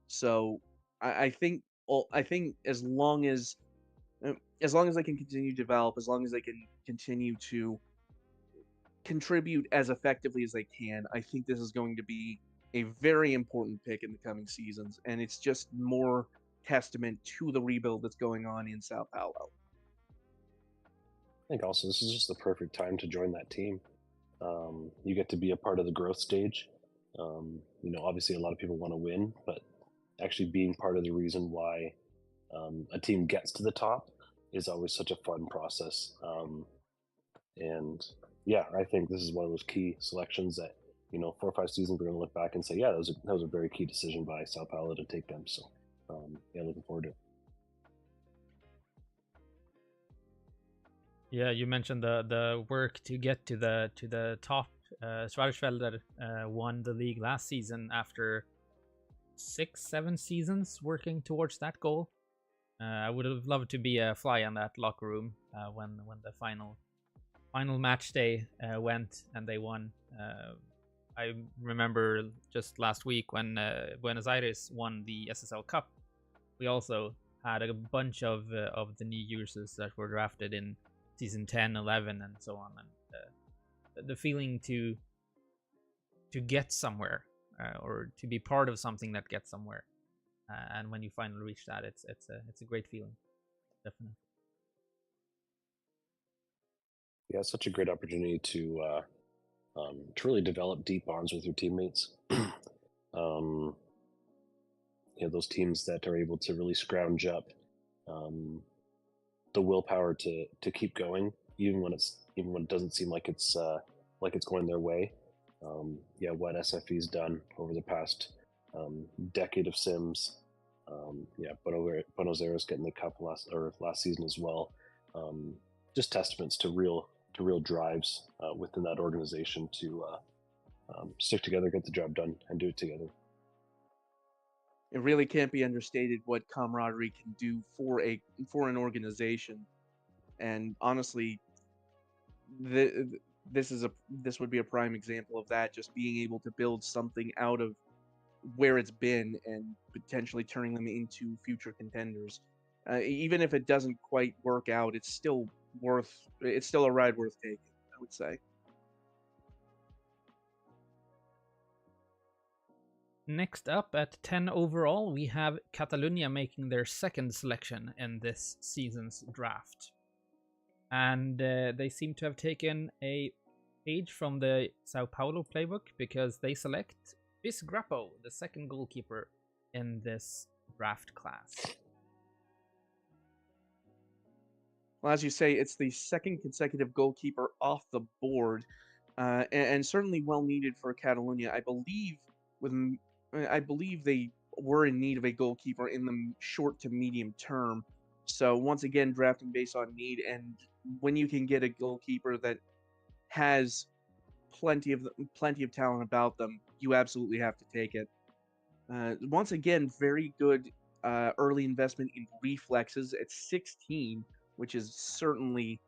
So I think as long as they can continue to develop, as long as they can continue to contribute as effectively as they can, I think this is going to be a very important pick in the coming seasons, and it's just more testament to the rebuild that's going on in Sao Paulo. I think also this is just the perfect time to join that team. You get to be a part of the growth stage. Obviously a lot of people want to win, but actually being part of the reason why a team gets to the top is always such a fun process. And yeah, I think this is one of those key selections that 4 or 5 seasons we're going to look back and say, yeah, that was a very key decision by Sao Paulo to take them. So yeah, looking forward to it. Yeah, you mentioned the work to get to the top. Schwarzfelder won the league last season after 6-7 seasons working towards that goal. I would have loved to be a fly in that locker room when the final match day went and they won. I remember just last week when Buenos Aires won the SSL Cup. We also had a bunch of the new users that were drafted in season 10, 11, and so on. And the feeling to get somewhere or to be part of something that gets somewhere. And when you finally reach that, it's a great feeling, definitely. Yeah, it's such a great opportunity to really develop deep bonds with your teammates. Those teams that are able to really scrounge up the willpower to keep going, even when it doesn't seem like it's going their way. What SFE's done over the past decade of Sims. Buenos Aires getting the cup last season as well. Just testaments to real drives within that organization to stick together, get the job done, and do it together. It really can't be understated what camaraderie can do for an organization, and honestly, this would be a prime example of that. Just being able to build something out of where it's been and potentially turning them into future contenders. Even if it doesn't quite work out, it's still a ride worth taking, I would say. Next up at 10 overall, we have Catalunya making their second selection in this season's draft. And they seem to have taken a page from the Sao Paulo playbook because they select Bis Grappo, the second goalkeeper in this draft class. Well, as you say, it's the second consecutive goalkeeper off the board, and certainly well needed for Catalunya. I believe they were in need of a goalkeeper in the short to medium term. So once again, drafting based on need, and when you can get a goalkeeper that has plenty of talent about them, you absolutely have to take it. Once again, very good early investment in reflexes at 16, which is certainly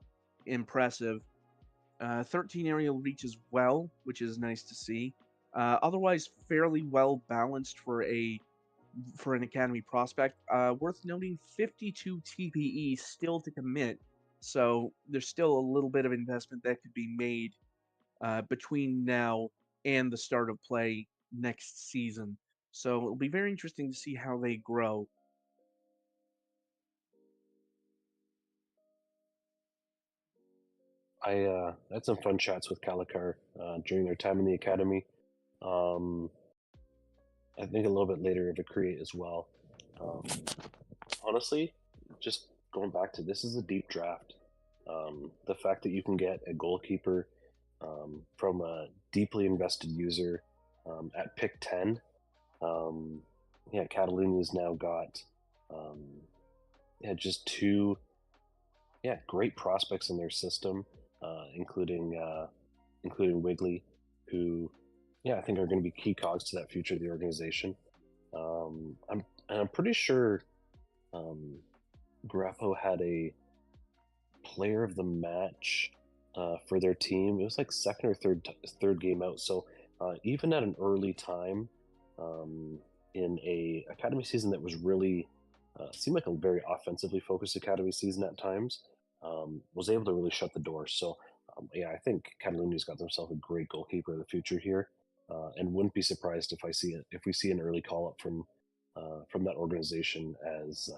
impressive. 13 aerial reach as well, which is nice to see. Otherwise, fairly well balanced for a for an academy prospect. Worth noting, 52 TPE still to commit, so there's still a little bit of investment that could be made between now and the start of play next season. So it'll be very interesting to see how they grow. I had some fun chats with Kalikar during their time in the academy. Um, I think a little bit later of a create as well. Um, Honestly, just going back to this is a deep draft. The fact that you can get a goalkeeper from a deeply invested user at pick 10. Yeah, Catalonia's now got um, yeah, just two great prospects in their system, including Wigley, who I think are going to be key cogs to that future of the organization. I'm pretty sure Grappo had a player of the match for their team. It was like second or third game out. So even at an early time in a academy season that was really seemed like a very offensively focused academy season at times, was able to really shut the door. So yeah, I think Catalonia's got themselves a great goalkeeper of the future here, and wouldn't be surprised if we see an early call up from that organization, as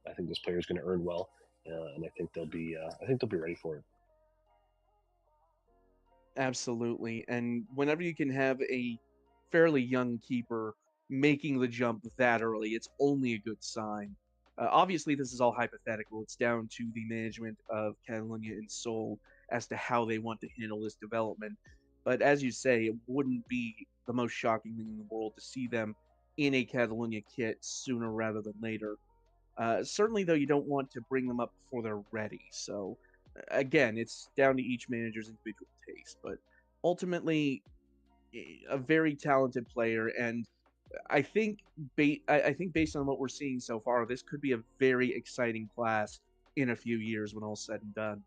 I think this player is going to earn well, and I think they'll be ready for it. Absolutely. And whenever you can have a fairly young keeper making the jump that early, it's only a good sign. Obviously, this is all hypothetical. It's down to the management of Catalonia and Seoul as to how they want to handle this development. But as you say, it wouldn't be the most shocking thing in the world to see them in a Catalonia kit sooner rather than later. Certainly, though, you don't want to bring them up before they're ready. So, again, it's down to each manager's individual taste. But ultimately, a very talented player, and I think based on what we're seeing so far, this could be a very exciting class in a few years when all's said and done.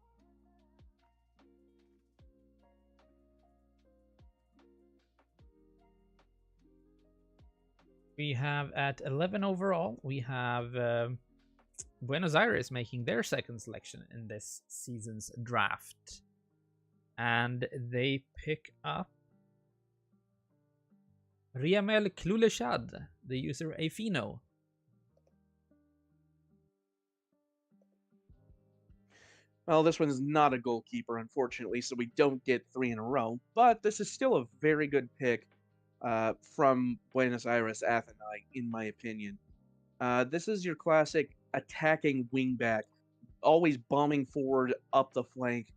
We have at 11 overall, we have Buenos Aires making their second selection in this season's draft. And they pick up Riamel Kluleshad, the user Afino. Well, this one is not a goalkeeper, unfortunately, so we don't get 3 in a row. But this is still a very good pick from Buenos Aires Athenai, in my opinion. This is your classic attacking wingback, always bombing forward up the flank,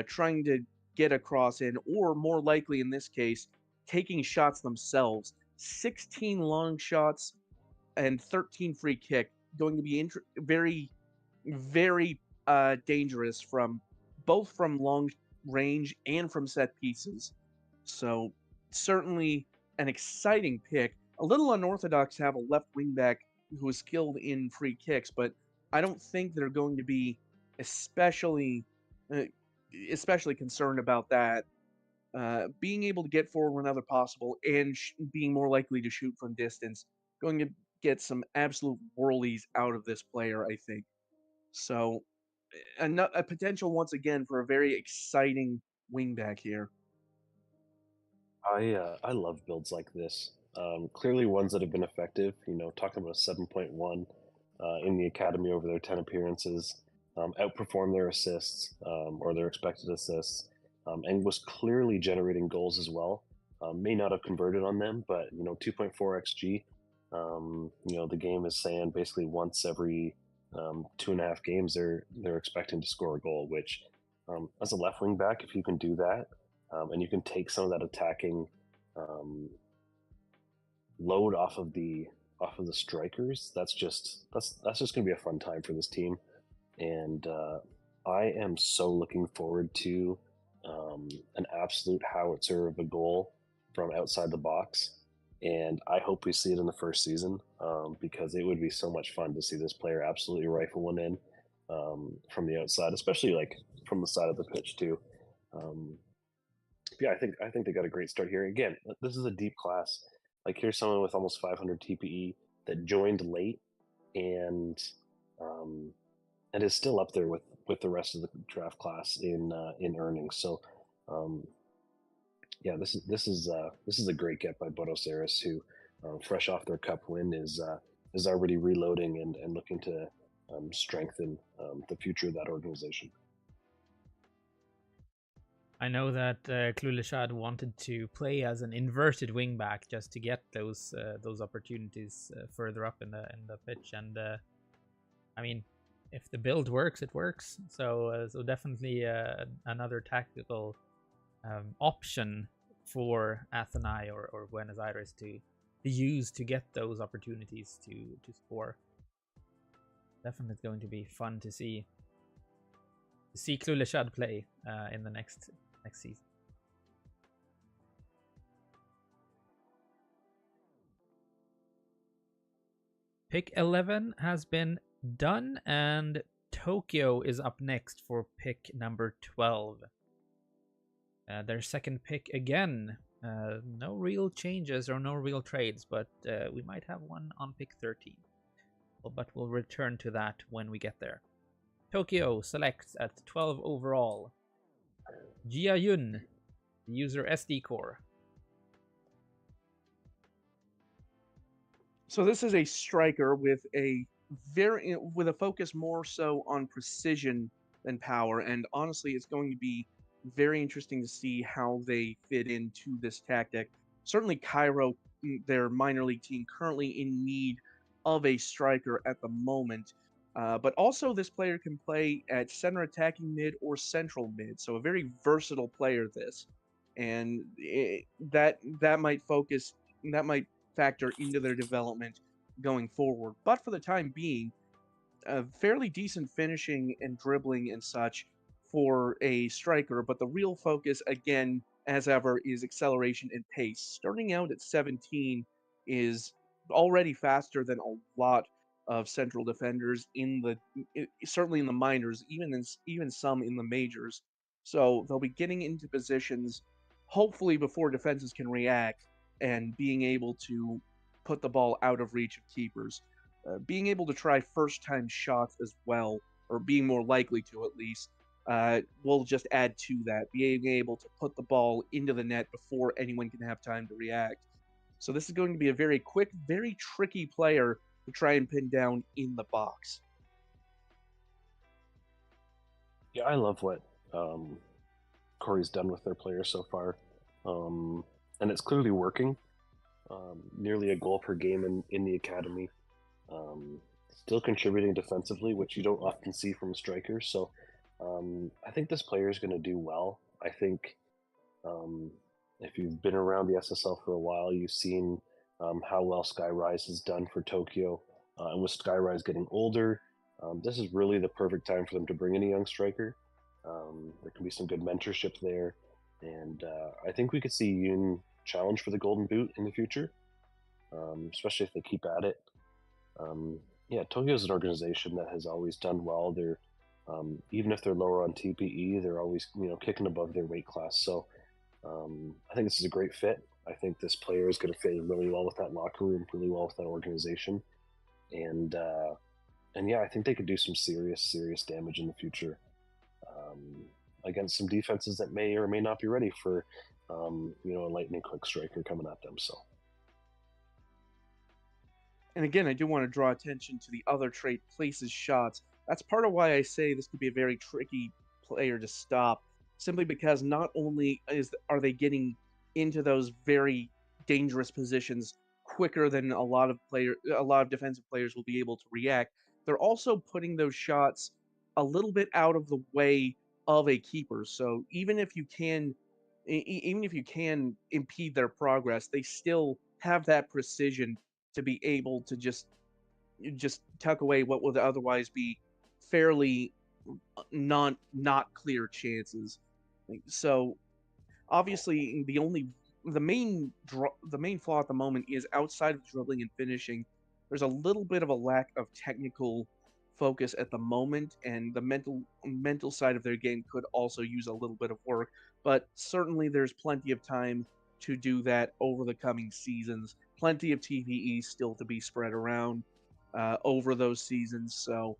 trying to get a cross in, or more likely in this case, taking shots themselves. 16 long shots and 13 free kick, going to be very, very dangerous from both from long range and from set pieces. So certainly an exciting pick. A little unorthodox to have a left wing back who is skilled in free kicks, but I don't think they're going to be especially uh, especially concerned about that. Being able to get forward whenever possible and being more likely to shoot from distance, going to get some absolute whirlies out of this player, I think. So, a potential once again for a very exciting wingback here. I love builds like this. Clearly, ones that have been effective. Talking about a 7.1 in the academy over their 10 appearances, outperformed their assists or their expected assists, and was clearly generating goals as well. May not have converted on them, but 2.4 xG. The game is saying basically once every 2.5 games they're expecting to score a goal. Which, as a left wing back, if you can do that, and you can take some of that attacking load off of the strikers, that's just going to be a fun time for this team. And I am so looking forward to an absolute howitzer of a goal from outside the box, and I hope we see it in the first season, because it would be so much fun to see this player absolutely rifle one in from the outside, especially like from the side of the pitch too. Yeah, I think they got a great start here. Again, this is a deep class. Like, here's someone with almost 500 TPE. that joined late and is still up there with the rest of the draft class in earnings. So yeah, this is a great get by Buenos Aires, who fresh off their cup win is already reloading and looking to strengthen the future of that organization. I know that Kluleshad wanted to play as an inverted wingback just to get those opportunities further up in the pitch, and I mean, if the build works, it works. So definitely another tactical option for Athenai or Buenos Aires to use to get those opportunities to score. Definitely going to be fun to see Kluleshad play in the next season. Pick 11 has been done, and Tokyo is up next for pick number 12. Their second pick again. No real changes or no real trades, but we might have one on pick 13. But we'll return to that when we get there. Tokyo selects at 12 overall Jia Yun, user SD Core. So this is a striker with a focus more so on precision than power, and honestly, it's going to be very interesting to see how they fit into this tactic. Certainly, Cairo, their minor league team, currently in need of a striker at the moment. But also, this player can play at center attacking mid or central mid, so a very versatile player. This, and that might factor into their development going forward. But for the time being, fairly decent finishing and dribbling and such for a striker. But the real focus, again, as ever, is acceleration and pace. Starting out at 17 is already faster than a lot of central defenders certainly in the minors, even some in the majors. So they'll be getting into positions, hopefully before defenses can react, and being able to put the ball out of reach of keepers. Being able to try first-time shots as well, or being more likely to at least, will just add to that. Being able to put the ball into the net before anyone can have time to react. So this is going to be a very quick, very tricky player to try and pin down in the box. Yeah, I love what Corey's done with their players so far, and it's clearly working. Nearly a goal per game in the academy. Still contributing defensively, which you don't often see from strikers. So I think this player is going to do well. I think if you've been around the SSL for a while, you've seen how well Skyrise has done for Tokyo. And with Skyrise getting older, this is really the perfect time for them to bring in a young striker. There can be some good mentorship there. And I think we could see Yoon challenge for the Golden Boot in the future, especially if they keep at it. Yeah, Tokyo is an organization that has always done well. They're even if they're lower on TPE, they're always kicking above their weight class. So I think this is a great fit. I think this player is going to fit really well with that locker room, really well with that organization, and yeah, I think they could do some serious damage in the future against some defenses that may or may not be ready for a lightning quick striker coming at them. So. And again, I do want to draw attention to the other trait, places shots. That's part of why I say this could be a very tricky player to stop, simply because not only are they getting into those very dangerous positions quicker than a lot of defensive players will be able to react, they're also putting those shots a little bit out of the way of a keeper. So even if you can impede their progress, they still have that precision to be able to just tuck away what would otherwise be fairly not clear chances. So obviously the main flaw at the moment is outside of dribbling and finishing. There's a little bit of a lack of technical focus at the moment, and the mental side of their game could also use a little bit of work, but certainly there's plenty of time to do that over the coming seasons. plenty of TPE still to be spread around over those seasons. So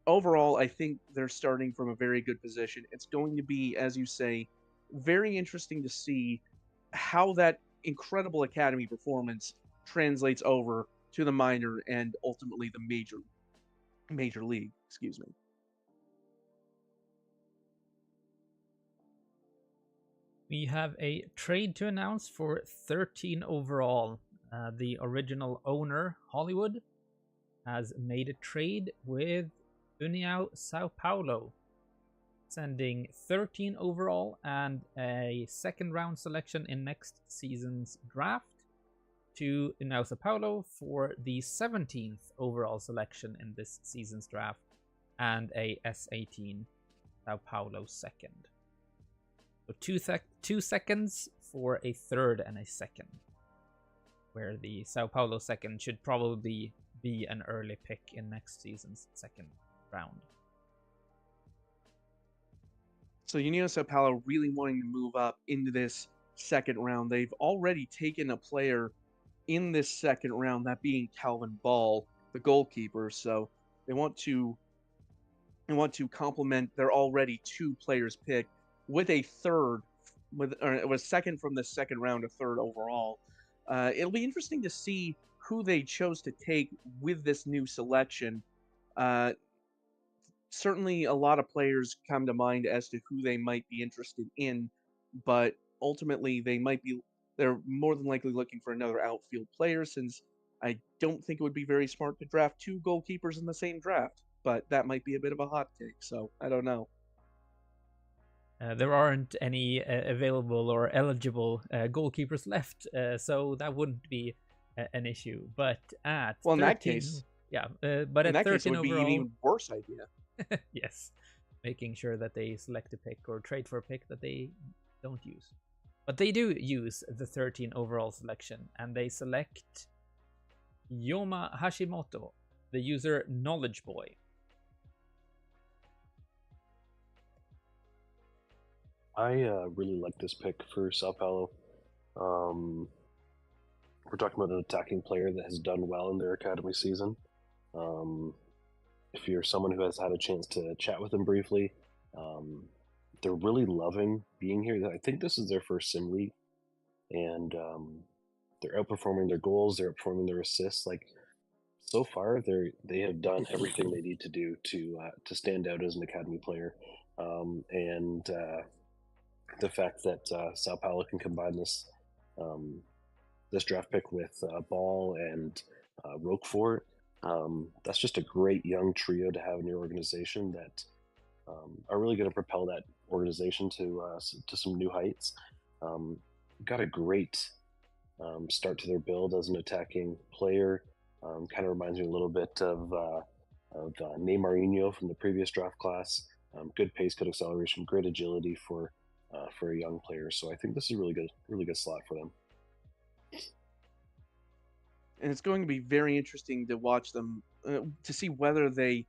overall, I think they're starting from a very good position. It's going to be, as you say, very interesting to see how that incredible academy performance translates over to the minor and ultimately the major league. Excuse me. We have a trade to announce for 13 overall. The original owner, Hollywood, has made a trade with União Sao Paulo, sending 13 overall and a second round selection in next season's draft to União Sao Paulo for the 17th overall selection in this season's draft and a S18 Sao Paulo second. So two seconds for a third and a second, where the Sao Paulo second should probably be an early pick in next season's second round. So União Sao Paulo really wanting to move up into this second round. They've already taken a player in this second round, that being Calvin Ball, the goalkeeper. So they want to complement their already 2 players picked with a third, it was second from the second round, a third overall. It'll be interesting to see who they chose to take with this new selection. Certainly, a lot of players come to mind as to who they might be interested in, but ultimately, they're more than likely looking for another outfield player, since I don't think it would be very smart to draft 2 goalkeepers in the same draft. But that might be a bit of a hot take, so I don't know. There aren't any available or eligible goalkeepers left, so that wouldn't be an issue. But at 13, in that case, but at 13 it would overall, be an even worse idea. Yes, making sure that they select a pick or trade for a pick that they don't use. But they do use the 13 overall selection, and they select Yoma Hashimoto, the user Knowledge Boy. I really like this pick for Sao Paulo. We're talking about an attacking player that has done well in their academy season. If you're someone who has had a chance to chat with them briefly, they're really loving being here. I think this is their first sim league, and they're outperforming their goals. They're outperforming their assists. Like, so far, they have done everything they need to do to stand out as an academy player, and the fact that Sao Paulo can combine this draft pick with Ball and Roquefort, that's just a great young trio to have in your organization that are really going to propel that organization to some new heights. Got a great start to their build as an attacking player. Kind of reminds me a little bit of Neymarinho from the previous draft class. Good pace, good acceleration, great agility for a young player. So I think this is a really good slot for them. And it's going to be very interesting to watch them, to see whether they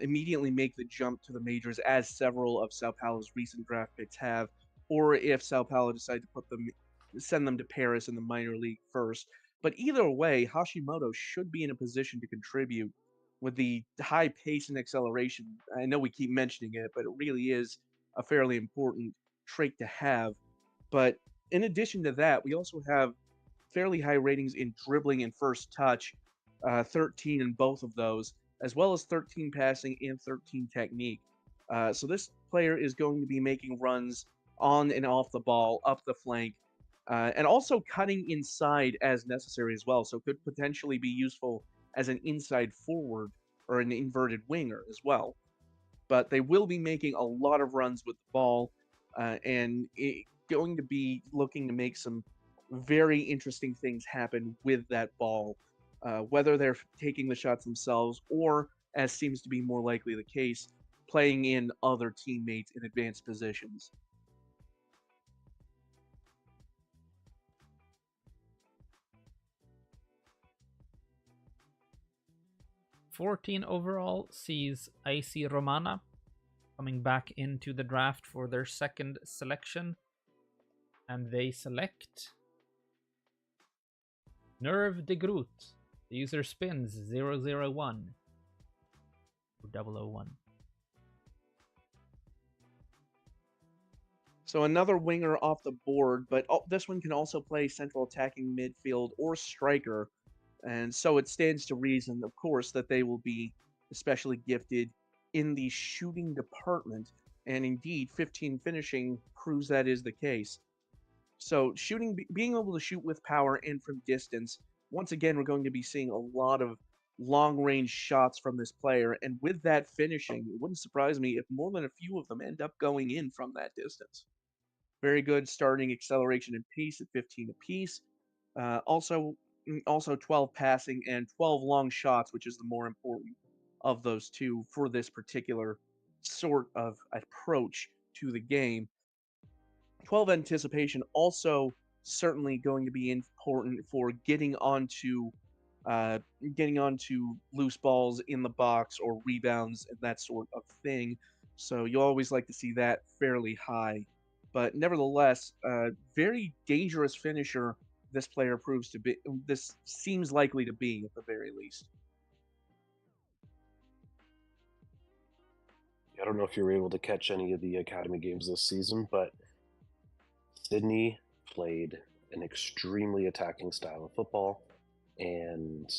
immediately make the jump to the majors, as several of Sao Paulo's recent draft picks have, or if Sao Paulo decide to send them to Paris in the minor league first. But either way, Hashimoto should be in a position to contribute with the high pace and acceleration. I know we keep mentioning it, but it really is a fairly important trait to have. But in addition to that, we also have fairly high ratings in dribbling and first touch, 13 in both of those, as well as 13 passing and 13 technique. So this player is going to be making runs on and off the ball, up the flank, and also cutting inside as necessary as well. So could potentially be useful as an inside forward or an inverted winger as well. But they will be making a lot of runs with the ball, and going to be looking to make some very interesting things happen with that ball, whether they're taking the shots themselves or, as seems to be more likely the case, playing in other teammates in advanced positions. #14 overall sees AC Romana coming back into the draft for their second selection, and they select Nerve de Groot. The user spins 001 or 001. So another winger off the board, but this one can also play central attacking midfield or striker. And so it stands to reason, of course, that they will be especially gifted in the shooting department. And indeed, 15 finishing proves that is the case. So shooting, being able to shoot with power and from distance, once again, we're going to be seeing a lot of long-range shots from this player. And with that finishing, it wouldn't surprise me if more than a few of them end up going in from that distance. Very good starting acceleration and pace at 15 apiece. Also 12 passing and 12 long shots, which is the more important of those two for this particular sort of approach to the game. 12 anticipation also certainly going to be important for getting onto loose balls in the box or rebounds and that sort of thing. So you always like to see that fairly high. But nevertheless, very dangerous finisher this player proves to be. This seems likely to be, at the very least. I don't know if you were able to catch any of the academy games this season, but Sydney played an extremely attacking style of football, and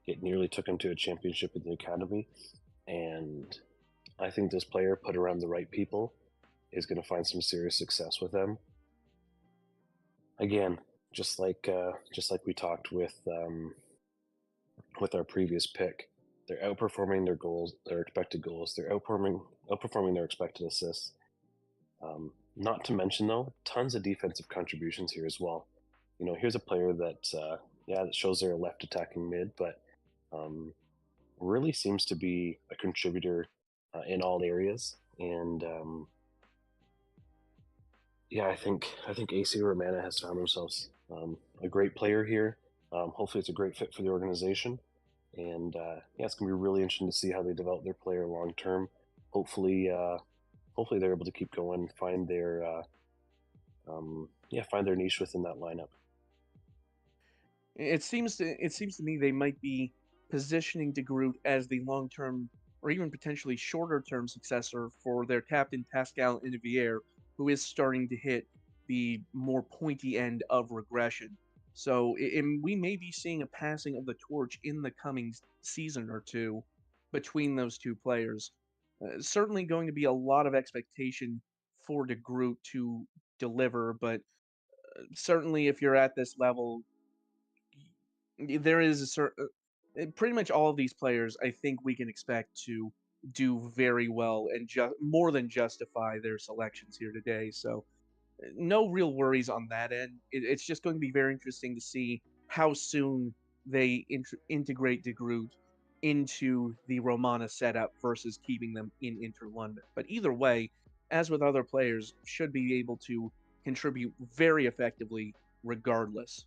it nearly took him to a championship in the academy. And I think this player, put around the right people, is going to find some serious success with them. Again, just like we talked with our previous pick, they're outperforming their goals, their expected goals. They're outperforming their expected assists. Not to mention, though, tons of defensive contributions here as well. You know, here's a player that that shows they're a left attacking mid, but really seems to be a contributor in all areas. And I think AC Romana has found themselves a great player here. Hopefully, it's a great fit for the organization, and it's going to be really interesting to see how they develop their player long term. Hopefully, they're able to keep going, find their niche within that lineup. It seems to me they might be positioning De Groot as the long-term or even potentially shorter-term successor for their captain Pascal Invier, who is starting to hit the more pointy end of regression. So we may be seeing a passing of the torch in the coming season or two between those two players. Certainly going to be a lot of expectation for De Groot to deliver, but certainly if you're at this level, there is a certain. Pretty much all of these players, I think we can expect to do very well and more than justify their selections here today. So, no real worries on that end. It's just going to be very interesting to see how soon they integrate De Groot into the Romana setup versus keeping them in Inter London. But either way, as with other players, should be able to contribute very effectively regardless.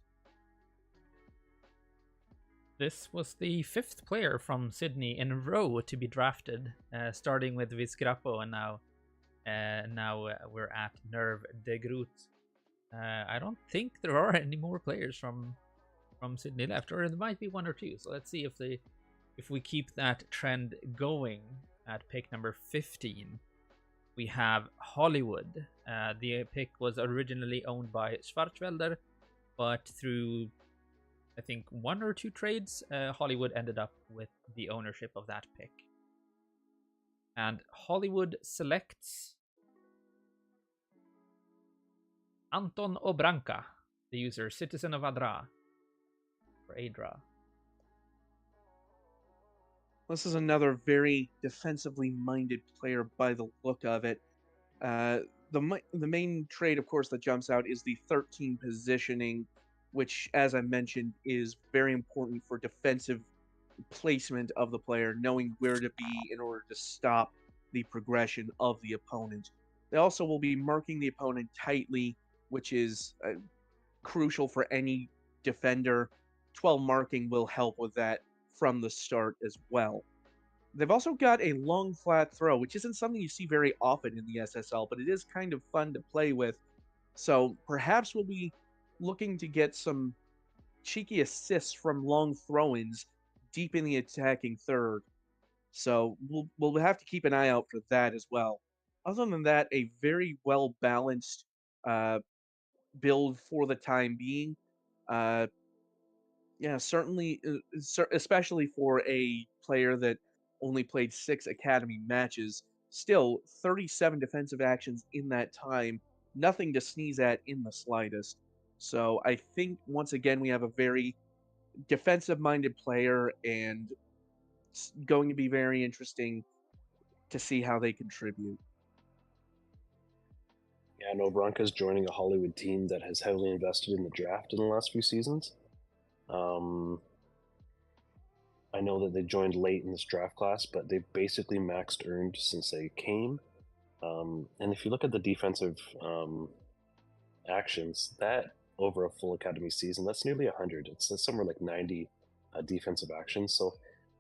This was the 5th player from Sydney in a row to be drafted, starting with Vizgrapo, and now we're at Nerve de Groot. I don't think there are any more players from Sydney left, or there might be one or two. So let's see if we keep that trend going. At pick number 15, we have Hollywood. The pick was originally owned by Schwarzwälder, but through I think 1 or 2 trades, Hollywood ended up with the ownership of that pick. And Hollywood selects Anton Obranka, the user Citizen of Adra, or Adra. This is another very defensively minded player by the look of it. The main trait, of course, that jumps out is the 13 positioning, which, as I mentioned, is very important for defensive placement of the player, knowing where to be in order to stop the progression of the opponent. They also will be marking the opponent tightly, which is crucial for any defender. 12 marking will help with that from the start as well. They've also got a long flat throw, which isn't something you see very often in the SSL, but it is kind of fun to play with. So perhaps we'll be looking to get some cheeky assists from long throw-ins deep in the attacking third. So we'll have to keep an eye out for that as well. Other than that, a very well balanced build for the time being. Uh, yeah, certainly, especially for a player that only played 6 academy matches. Still, 37 defensive actions in that time, nothing to sneeze at in the slightest. So I think once again we have a very defensive-minded player, and it's going to be very interesting to see how they contribute. Yeah, no, Bronca's joining a Hollywood team that has heavily invested in the draft in the last few seasons. I know that they joined late in this draft class, but they've basically maxed earned since they came. And if you look at the defensive actions, that over a full academy season, that's nearly 100. It's somewhere like 90 defensive actions. So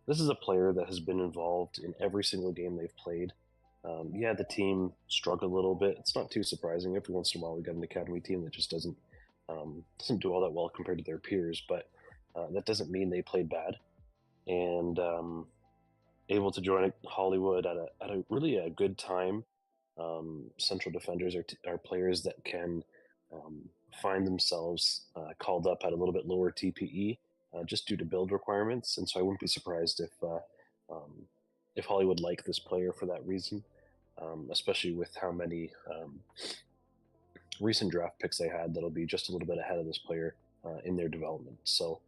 this is a player that has been involved in every single game they've played. Yeah, the team struggled a little bit. It's not too surprising. Every once in a while, we got an academy team that just doesn't do all that well compared to their peers. But that doesn't mean they played bad. And able to join Hollywood at a really a good time. Central defenders are players that can find themselves called up at a little bit lower TPE just due to build requirements, and so I wouldn't be surprised if Hollywood liked this player for that reason, especially with how many recent draft picks they had that'll be just a little bit ahead of this player in their development. So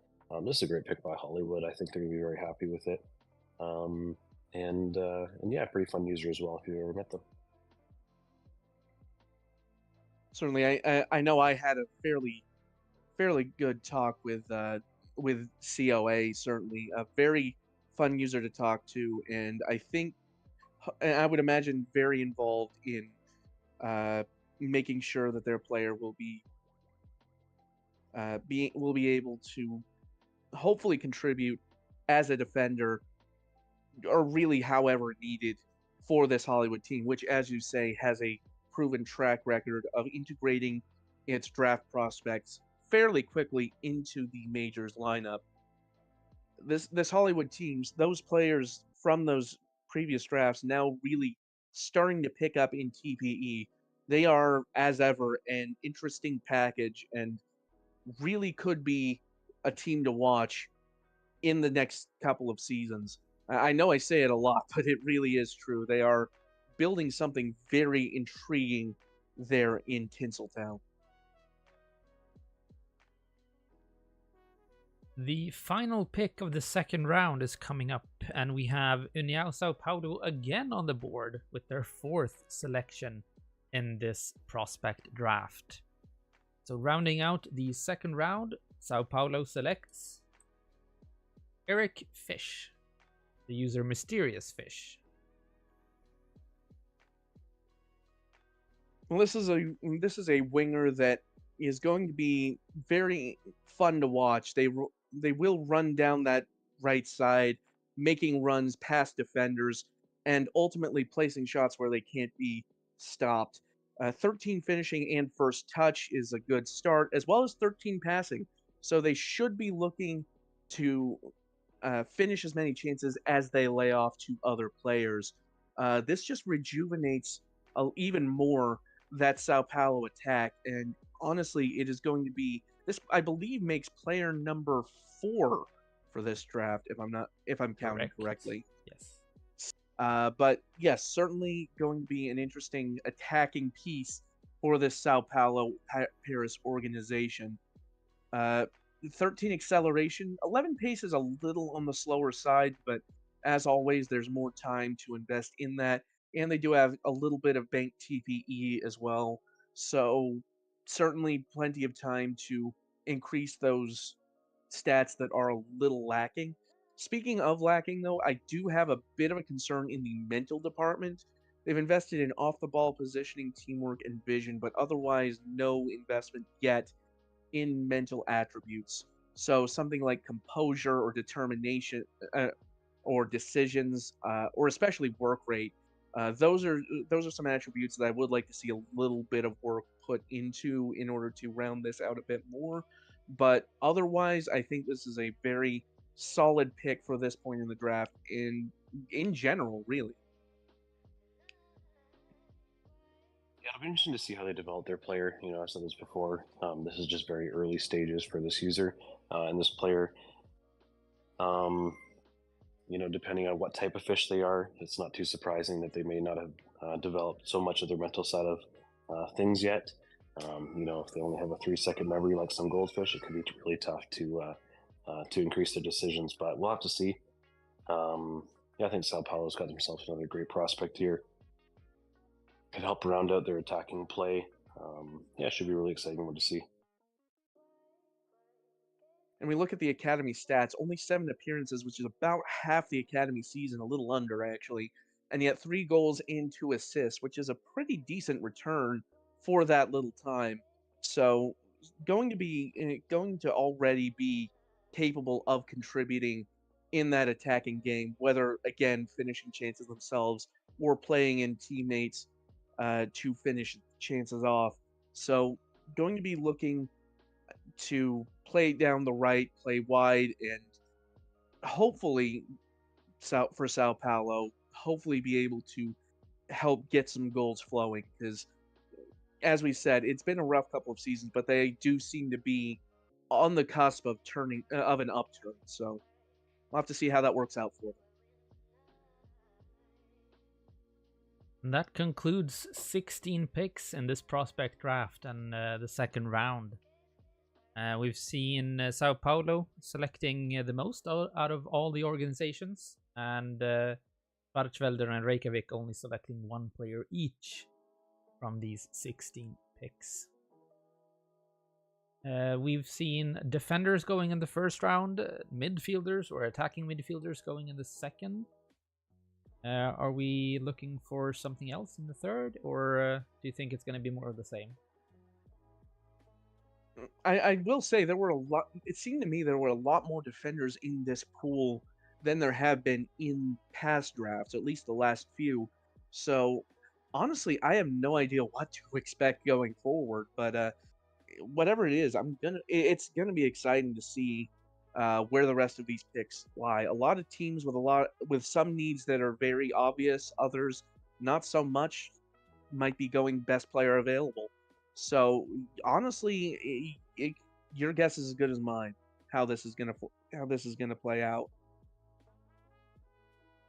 this is a great pick by Hollywood. I think they're going to be very happy with it. And yeah, pretty fun user as well if you've ever met them. Certainly, I know I had a fairly good talk with COA. Certainly, a very fun user to talk to, and I would imagine very involved in making sure that their player will be able to hopefully contribute as a defender, or really however needed for this Hollywood team, which, as you say, has a proven track record of integrating its draft prospects fairly quickly into the majors lineup. This Hollywood teams, those players from those previous drafts now really starting to pick up in TPE. They are, as ever, an interesting package and really could be a team to watch in the next couple of seasons. I know I say it a lot, but it really is true. They are building something very intriguing there in Tinseltown. The final pick of the second round is coming up, and we have União Sao Paulo again on the board with their 4th selection in this prospect draft. So rounding out the second round, Sao Paulo selects Eric Fish, the user Mysterious Fish. Well, this is a winger that is going to be very fun to watch. They will run down that right side, making runs past defenders, and ultimately placing shots where they can't be stopped. 13 finishing and first touch is a good start, as well as 13 passing. So they should be looking to finish as many chances as they lay off to other players. This just rejuvenates even more that Sao Paulo attack, and honestly, it is going to be this. I believe makes player number 4 for this draft, if I'm counting correctly. Yes. But yes, certainly going to be an interesting attacking piece for this Sao Paulo Paris organization. 13 acceleration, 11 pace is a little on the slower side, but as always, there's more time to invest in that. And they do have a little bit of bank TPE as well. So certainly plenty of time to increase those stats that are a little lacking. Speaking of lacking, though, I do have a bit of a concern in the mental department. They've invested in off-the-ball positioning, teamwork, and vision, but otherwise no investment yet in mental attributes. So something like composure or determination or decisions, or especially work rate, those are some attributes that I would like to see a little bit of work put into in order to round this out a bit more. But otherwise, I think this is a very solid pick for this point in the draft in general, really. Yeah, it'll be interesting to see how they develop their player. I said this before. This is just very early stages for this user and this player. Depending on what type of fish they are, it's not too surprising that they may not have developed so much of their mental side of things yet. If they only have a 3-second memory like some goldfish, it could be really tough to increase their decisions. But we'll have to see. I think Sao Paulo's got themselves another great prospect here. Could help round out their attacking play. It should be really exciting one to see. And we look at the academy stats, only 7 appearances, which is about half the academy season, a little under actually, and yet 3 goals and 2 assists, which is a pretty decent return for that little time. So going to already be capable of contributing in that attacking game, whether again finishing chances themselves or playing in teammates to finish chances off. So going to be looking to play down the right, play wide, and hopefully for Sao Paulo, hopefully be able to help get some goals flowing. Because, as we said, it's been a rough couple of seasons, but they do seem to be on the cusp of turning of an upturn. So we'll have to see how that works out for them. And that concludes 16 picks in this prospect draft and the second round. We've seen Sao Paulo selecting the most out of all the organizations, and Schwarzwälder and Reykjavik only selecting 1 player each from these 16 picks. We've seen defenders going in the first round, midfielders or attacking midfielders going in the second. Are we looking for something else in the third, or do you think it's going to be more of the same? I will say there were a lot. It seemed to me there were a lot more defenders in this pool than there have been in past drafts, at least the last few. So honestly, I have no idea what to expect going forward. But whatever it is, it's gonna be exciting to see where the rest of these picks lie. A lot of teams with some needs that are very obvious, others not so much, might be going best player available. So honestly, your guess is as good as mine how this is gonna play out.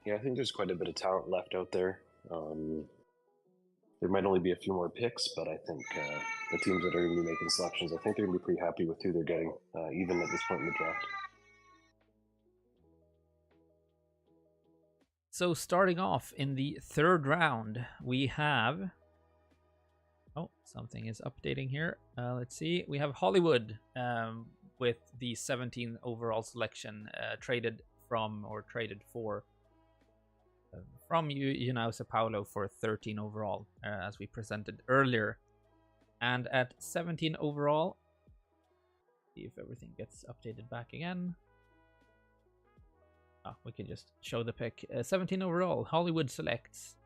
Yeah, I think there's quite a bit of talent left out there. There might only be a few more picks, but I think the teams that are going to be making selections, I think they're going to be pretty happy with who they're getting, even at this point in the draft. So starting off in the third round, we have... Oh, something is updating here. Let's see. We have Hollywood with the 17th overall selection traded for from Sao Paulo for 13 overall, as we presented earlier. And at 17 overall, see if everything gets updated back again. We can just show the pick. 17 overall, Hollywood selects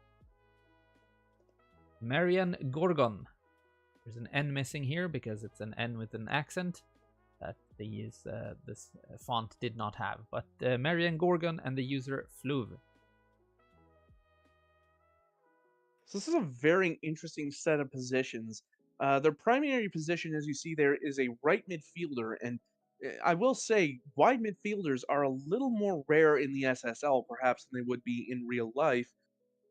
Marian Gorgon. There's an N missing here because it's an N with an accent that this font did not have. But Marian Gorgon and the user Fluv. So this is a very interesting set of positions. Their primary position, as you see there, is a right midfielder, and I will say wide midfielders are a little more rare in the SSL, perhaps, than they would be in real life.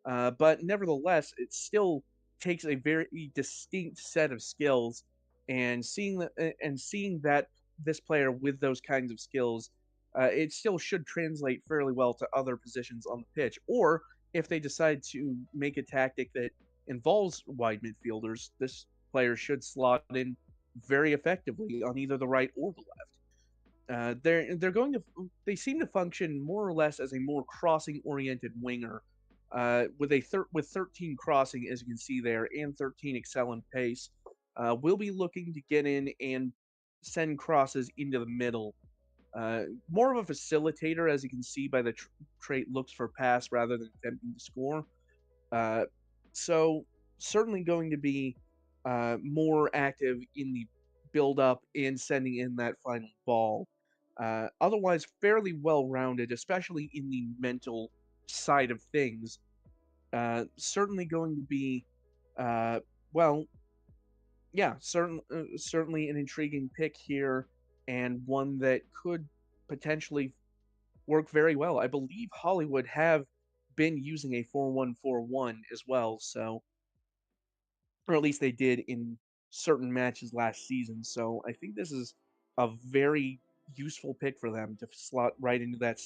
But nevertheless, it still takes a very distinct set of skills, and seeing that this player with those kinds of skills, it still should translate fairly well to other positions on the pitch. Or if they decide to make a tactic that involves wide midfielders, this player should slot in very effectively on either the right or the left. They seem to function more or less as a more crossing oriented winger, with 13 crossing, as you can see there, and 13 excellent pace. We'll be looking to get in and send crosses into the middle. More of a facilitator, as you can see by the trait, looks for pass rather than attempting to score. So certainly going to be more active in the build up and sending in that final ball. Otherwise, fairly well rounded, especially in the mental side of things. Certainly going to be, well, yeah, certainly an intriguing pick here, and one that could potentially work very well. I believe Hollywood have been using a 4-1-4-1 as well, so, or at least they did in certain matches last season. So I think this is a very useful pick for them to slot right into that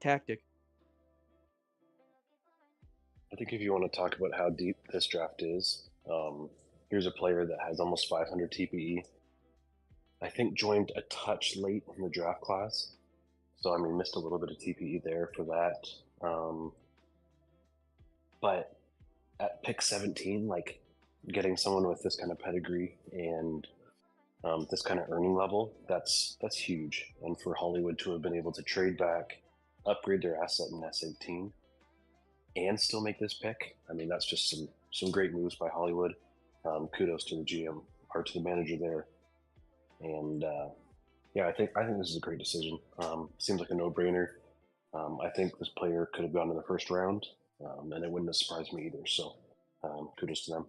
tactic. I think if you want to talk about how deep this draft is, here's a player that has almost 500 TPE. I think joined a touch late in the draft class, so I mean missed a little bit of TPE there for that. But at pick 17, like getting someone with this kind of pedigree and this kind of earning level, that's huge. And for Hollywood to have been able to trade back, upgrade their asset in S18, and still make this pick, I mean that's just some great moves by Hollywood. Kudos to the GM or to the manager there. And yeah, I think this is a great decision. Seems like a no-brainer. I think this player could have gone in the first round, and it wouldn't have surprised me either. So kudos to them.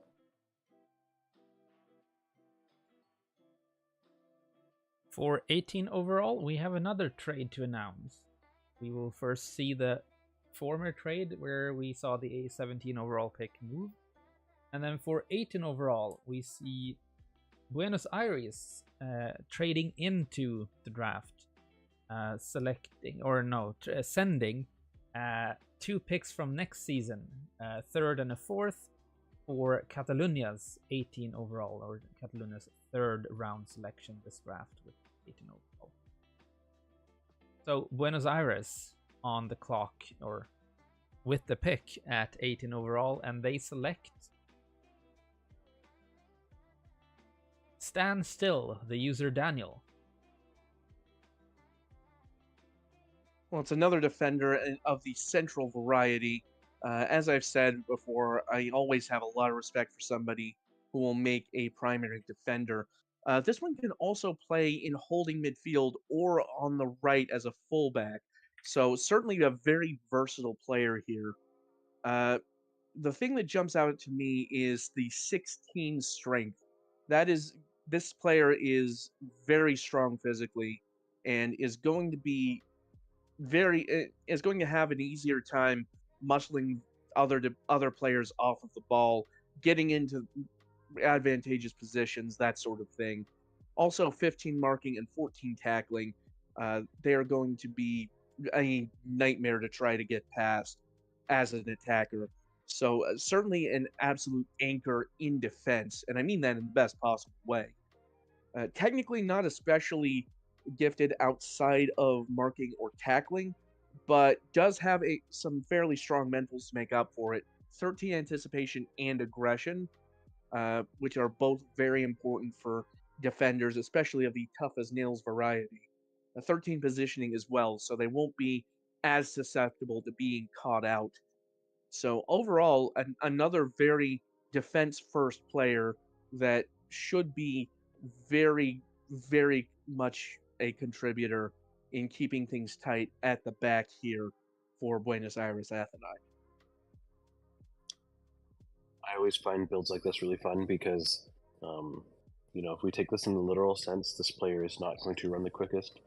For 18 overall, we have another trade to announce. We will first see the former trade where we saw the 17 overall pick move. And then for 18 overall, we see Buenos Aires trading into the draft, sending 2 picks from next season, a third and a fourth, for Catalunia's 18 overall, or Catalunia's third round selection this draft with 18 overall. So Buenos Aires on the clock, or with the pick at 18 overall, and they select Stand Still, the user Daniel. Well, it's another defender of the central variety. As I've said before, I always have a lot of respect for somebody who will make a primary defender. This one can also play in holding midfield or on the right as a fullback. So certainly a very versatile player here. The thing that jumps out to me is the 16 strength. This player is very strong physically and is going to be is going to have an easier time muscling other players off of the ball, getting into advantageous positions, that sort of thing. Also, 15 marking and 14 tackling. They are going to be a nightmare to try to get past as an attacker. So certainly an absolute anchor in defense, and I mean that in the best possible way. Technically not especially gifted outside of marking or tackling, but does have some fairly strong mentals to make up for it. 13 anticipation and aggression, which are both very important for defenders, especially of the tough as nails variety. 13 positioning as well, so they won't be as susceptible to being caught out. So overall, another very defense-first player that should be very, very much a contributor in keeping things tight at the back here for Buenos Aires Athenai. I always find builds like this really fun because, if we take this in the literal sense, this player is not going to run the quickest.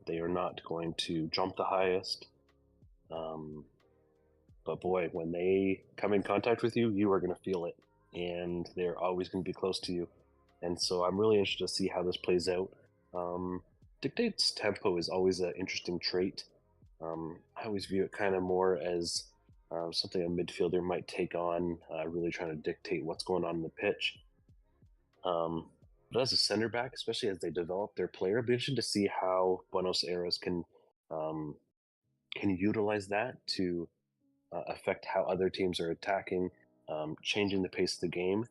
They are not going to jump the highest. But boy, when they come in contact with you, you are going to feel it, and they're always going to be close to you. And so I'm really interested to see how this plays out. Dictates tempo is always an interesting trait. I always view it kind of more as something a midfielder might take on, really trying to dictate what's going on in the pitch. But as a center back, especially as they develop their player, it'll be interesting to see how Buenos Aires can utilize that to affect how other teams are attacking, changing the pace of the game.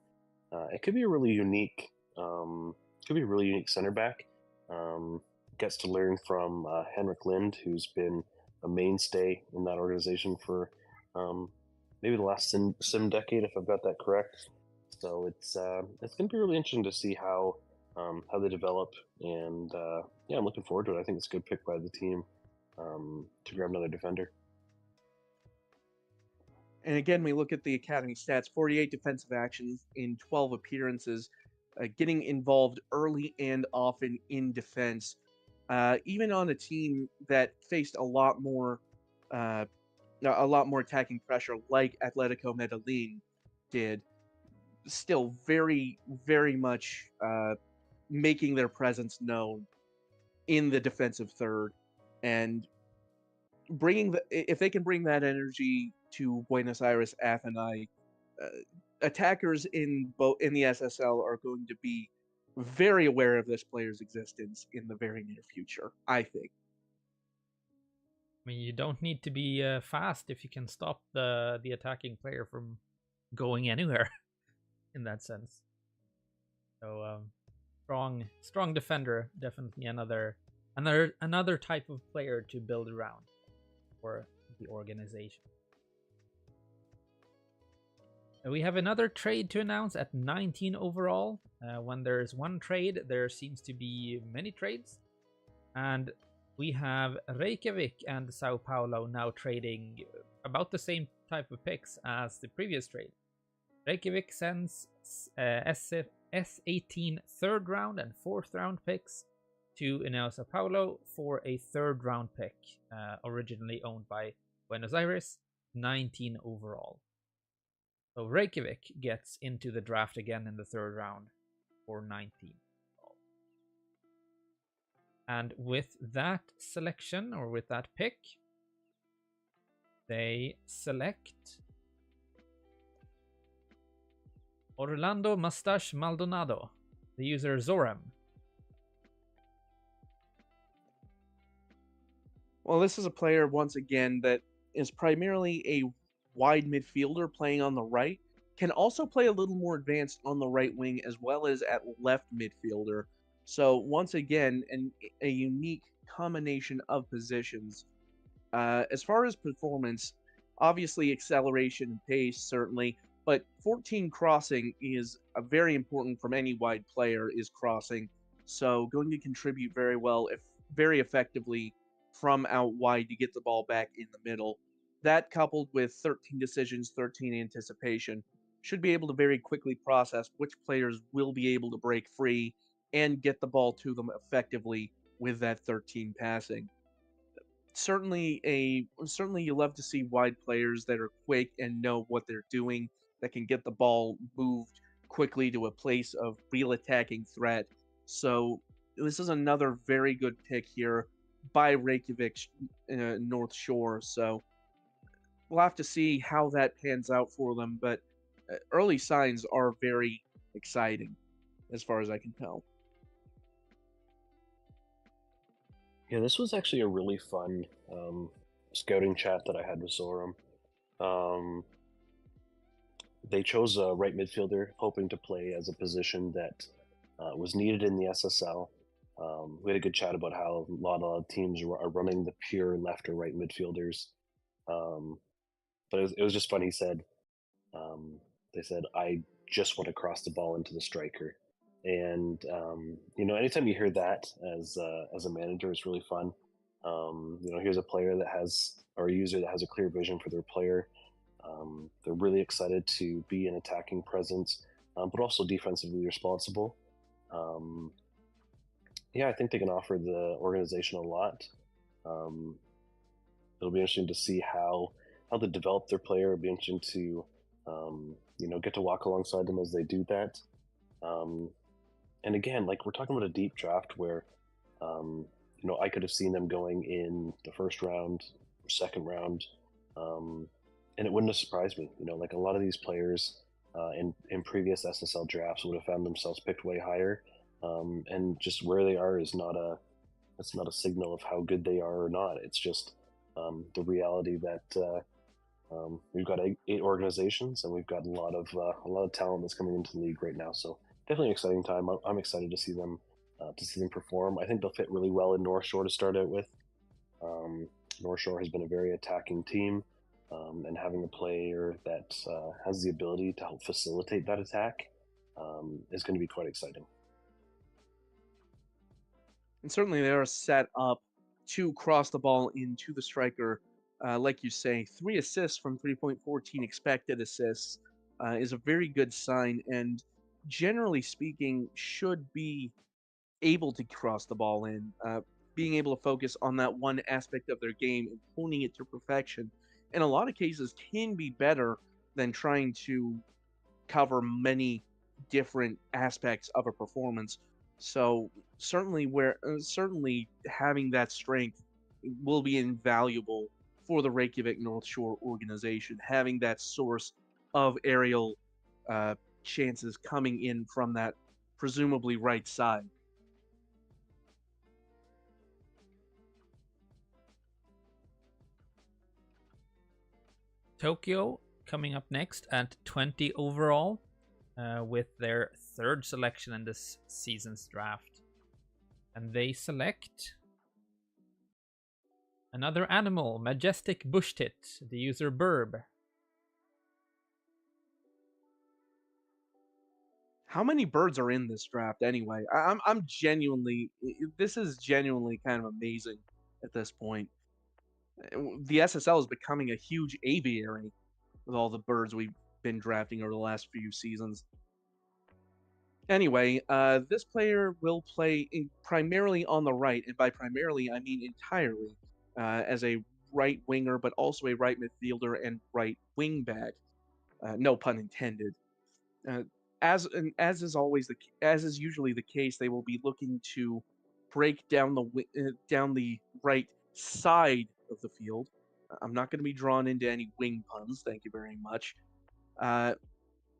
It could be a really unique, center back. Gets to learn from Henrik Lind, who's been a mainstay in that organization for maybe the last sim decade, if I've got that correct. So it's going to be really interesting to see how they develop, and yeah, I'm looking forward to it. I think it's a good pick by the team to grab another defender. And again, we look at the academy stats: 48 defensive actions in 12 appearances, getting involved early and often in defense. Even on a team that faced uh, a lot more attacking pressure, like Atletico Medellin did, still very, very much making their presence known in the defensive third, and if they can bring that energy to Buenos Aires Athenai, uh, attackers in the SSL are going to be very aware of this player's existence in the very near future, I think. I mean, you don't need to be fast if you can stop the attacking player from going anywhere in that sense. So strong defender, definitely another type of player to build around for the organization. We have another trade to announce at 19 overall. When there's one trade, there seems to be many trades. And we have Reykjavik and Sao Paulo now trading about the same type of picks as the previous trade. Reykjavik sends S18 third round and fourth round picks to Sao Paulo for a third round pick, originally owned by Buenos Aires, 19 overall. So Reykjavik gets into the draft again in the third round for 19. And with that selection, or with that pick, they select Orlando Mustache Maldonado, the user Zorem. Well, this is a player, once again, that is primarily a wide midfielder playing on the right, can also play a little more advanced on the right wing as well as at left midfielder. So once again, a unique combination of positions. As far as performance, obviously acceleration and pace, certainly, but 14 crossing is very important from any wide player, is crossing. So going to contribute very well, if very effectively, from out wide to get the ball back in the middle. That, coupled with 13 decisions, 13 anticipation, should be able to very quickly process which players will be able to break free and get the ball to them effectively with that 13 passing. Certainly you love to see wide players that are quick and know what they're doing, that can get the ball moved quickly to a place of real attacking threat. So this is another very good pick here by Reykjavik North Shore. So we'll have to see how that pans out for them, but early signs are very exciting as far as I can tell. Yeah, this was actually a really fun scouting chat that I had with Zoram. They chose a right midfielder, hoping to play as a position that was needed in the SSL. We had a good chat about how a lot of teams are running the pure left or right midfielders. But it was just fun. He said, they said, I just want to cross the ball into the striker. And anytime you hear that as a manager, it's really fun. Here's a player that has, or a user that has a clear vision for their player. They're really excited to be an attacking presence, but also defensively responsible. I think they can offer the organization a lot. It'll be interesting to see how they develop their player. It'll be interesting to get to walk alongside them as they do that. And again, like, we're talking about a deep draft where I could have seen them going in the first round, second round, and it wouldn't have surprised me. Like, a lot of these players in previous SSL drafts would have found themselves picked way higher, and just where they are is not a signal of how good they are or not. It's just the reality that we've got eight organizations, and we've got a lot of talent that's coming into the league right now. So definitely an exciting time. I'm excited to see them perform. I think they'll fit really well in North Shore to start out with. North Shore has been a very attacking team. and having a player that has the ability to help facilitate that attack is going to be quite exciting. And certainly they are set up to cross the ball into the striker. Like you say, 3 assists from 3.14 expected assists is a very good sign, and generally speaking, should be able to cross the ball in. Being able to focus on that one aspect of their game and honing it to perfection, in a lot of cases, can be better than trying to cover many different aspects of a performance. So certainly having that strength will be invaluable for the Reykjavik North Shore organization. Having that source of aerial uh, chances coming in from that presumably right side. Tokyo coming up next at 20 overall with their third selection in this season's draft. And they select another animal, majestic bush tit, the user Burb. How many birds are in this draft anyway? I'm genuinely, this is genuinely kind of amazing at this point. The SSL is becoming a huge aviary with all the birds we've been drafting over the last few seasons. Anyway, this player will play primarily on the right, and by primarily I mean entirely, as a right winger, but also a right midfielder and right wing back. No pun intended. Uh, as is usually the case, they will be looking to break down down the right side of the field. I'm not going to be drawn into any wing puns. Thank you very much.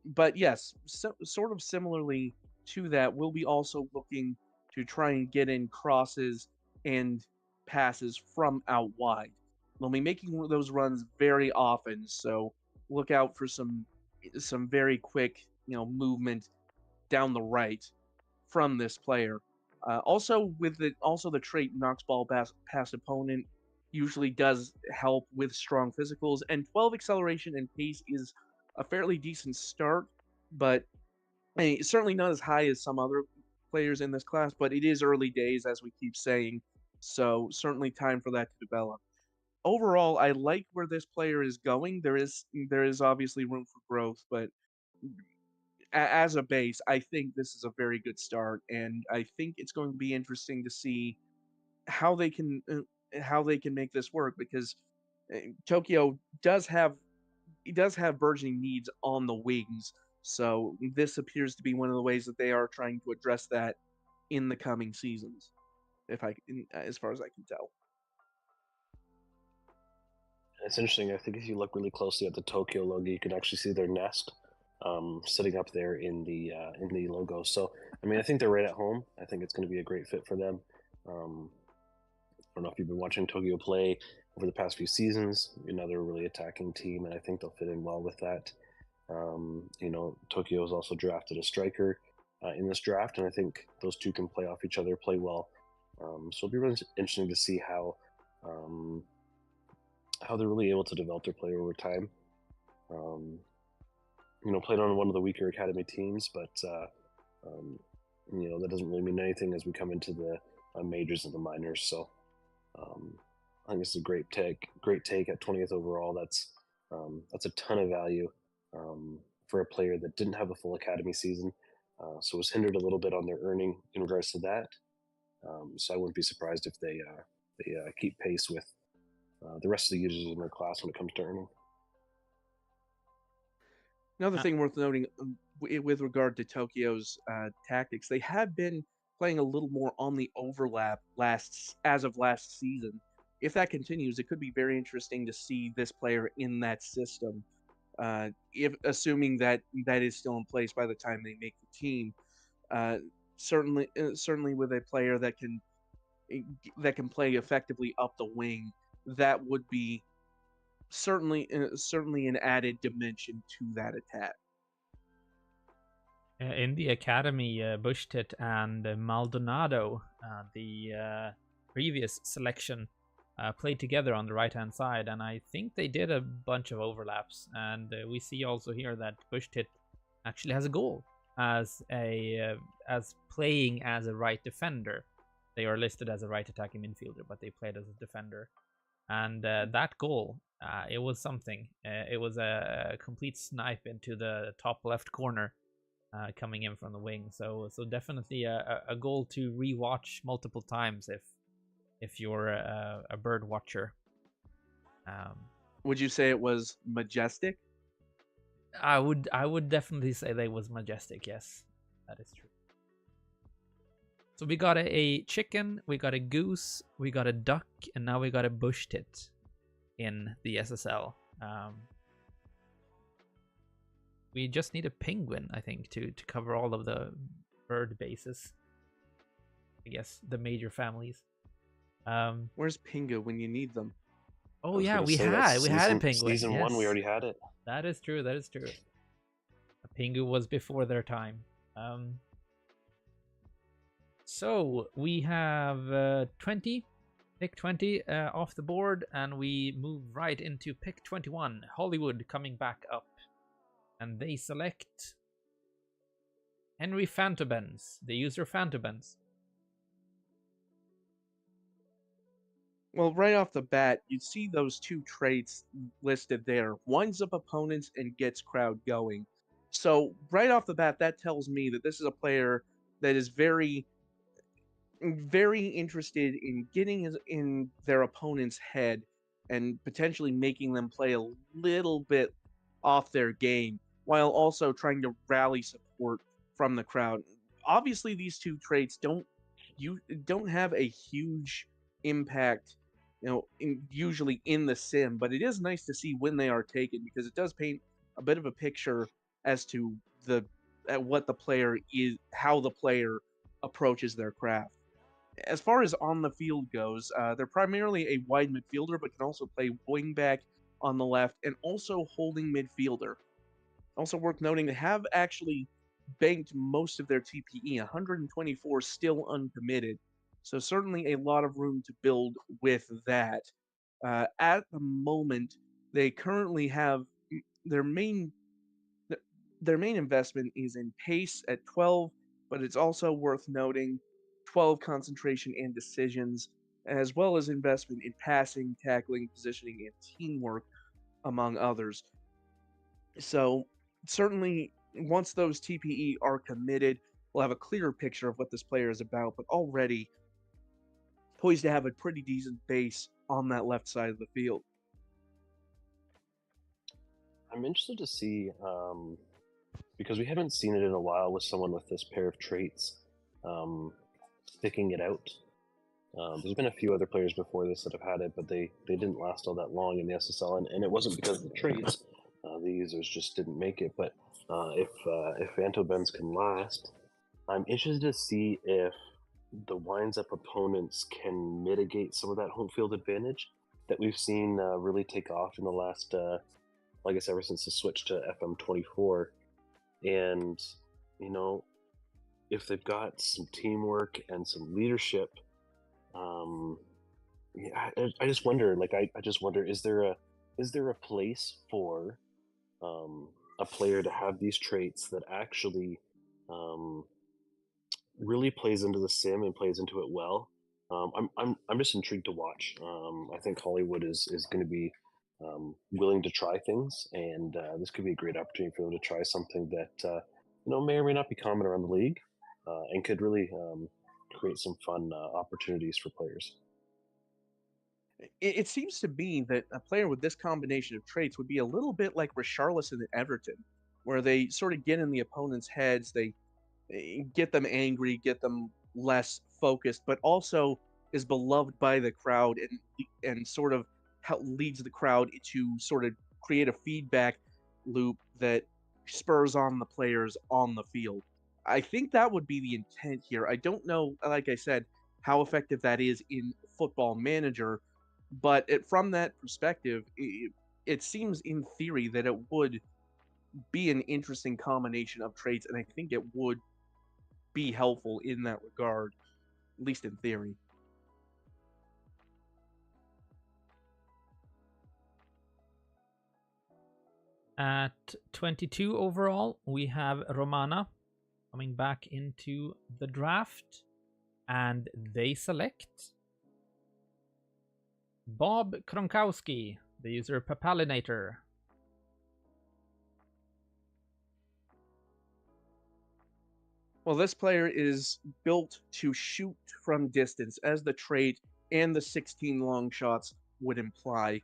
But yes, sort of similarly to that, we'll be also looking to try and get in crosses and passes from out wide. We'll be making those runs very often, so look out for some very quick, movement down the right from this player. Also, the trait knocks ball past opponent usually does help with strong physicals, and 12 acceleration and pace is a fairly decent start, but certainly not as high as some other players in this class. But it is early days, as we keep saying, so certainly time for that to develop. Overall, I like where this player is going. There is obviously room for growth, but as a base, I think this is a very good start, and I think it's going to be interesting to see how they can make this work, because Tokyo does have burgeoning needs on the wings. So this appears to be one of the ways that they are trying to address that in the coming seasons, as far as I can tell. It's interesting. I think if you look really closely at the Tokyo logo, you can actually see their nest sitting up there in the logo. So, I mean, I think they're right at home. I think it's going to be a great fit for them. I don't know if you've been watching Tokyo play over the past few seasons. They're a really attacking team, and I think they'll fit in well with that. Tokyo has also drafted a striker in this draft, and I think those two can play off each other, play well. So it'll be really interesting to see how they're really able to develop their play over time. Played on one of the weaker academy teams, but that doesn't really mean anything as we come into the majors and the minors. So I think it's a great take at 20th overall. That's a ton of value for a player that didn't have a full academy season, so was hindered a little bit on their earning in regards to that. So I wouldn't be surprised if they keep pace with the rest of the users in their class when it comes to earning. Another thing worth noting with regard to Tokyo's tactics, they have been playing a little more on the overlap as of last season. If that continues, it could be very interesting to see this player in that system. If assuming that is still in place by the time they make the team, certainly with a player that can play effectively up the wing, that would be certainly an added dimension to that attack. In the academy, Bushtit and Maldonado, the previous selection, played together on the right-hand side, and I think they did a bunch of overlaps. And we see also here that Bushtit actually has a goal as playing as a right defender. They are listed as a right attacking midfielder, but they played as a defender. And that goal, it was something. It was a complete snipe into the top left corner, coming in from the wing. So definitely a goal to rewatch multiple times if you're a bird watcher. Would you say it was majestic? I would definitely say they was majestic. Yes, that is true. So we got a chicken, we got a goose, we got a duck, and now we got a bush tit in the SSL. We just need a penguin, I think, to cover all of the bird bases. I guess the major families. Where's Pingu when you need them? Oh yeah, we had a penguin. Season 1, we already had it. That is true. A Pingu was before their time. So we have 20, pick 20 off the board, and we move right into pick 21, Hollywood coming back up. And they select Henry Fantobens, the user Fantobens. Well, right off the bat, you see those two traits listed there. Winds up opponents and gets crowd going. So right off the bat, that tells me that this is a player that is very interested in getting in their opponent's head and potentially making them play a little bit off their game, while also trying to rally support from the crowd. Obviously, these two traits don't have a huge impact, usually in the sim, but it is nice to see when they are taken, because it does paint a bit of a picture as to what the player is, how the player approaches their craft. As far as on the field goes, they're primarily a wide midfielder, but can also play wingback on the left and also holding midfielder. Also worth noting, they have actually banked most of their TPE, 124 still uncommitted. So certainly a lot of room to build with that. At the moment, they currently have their main investment is in pace at 12, but it's also worth noting 12 concentration and decisions, as well as investment in passing, tackling, positioning, and teamwork, among others. So certainly, once those TPE are committed, we'll have a clearer picture of what this player is about, but already poised to have a pretty decent base on that left side of the field. I'm interested to see, because we haven't seen it in a while with someone with this pair of traits, sticking it out. There's been a few other players before this that have had it, but they didn't last all that long in the SSL, and it wasn't because of the traits. The users just didn't make it. But if Fantobens can last, I'm interested to see if the winds up opponents can mitigate some of that home field advantage that we've seen really take off in the last, I guess, ever since the switch to FM24. And, if they've got some teamwork and some leadership, I just wonder, I just wonder, is there a place for a player to have these traits that actually really plays into the sim and plays into it well? I'm just intrigued to watch. I think Hollywood is going to be willing to try things, and this could be a great opportunity for them to try something that may or may not be common around the league, and could really create some fun opportunities for players. It seems to me that a player with this combination of traits would be a little bit like Richarlison at Everton, where they sort of get in the opponent's heads, they get them angry, get them less focused, but also is beloved by the crowd and sort of leads the crowd to sort of create a feedback loop that spurs on the players on the field. I think that would be the intent here. I don't know, like I said, how effective that is in Football Manager, but from that perspective, it seems in theory that it would be an interesting combination of traits, and I think it would be helpful in that regard, at least in theory. At 22 overall, we have Romana coming back into the draft, and they select Bob Kronkowski, the user Papalinator. Well, this player is built to shoot from distance, as the trait and the 16 long shots would imply.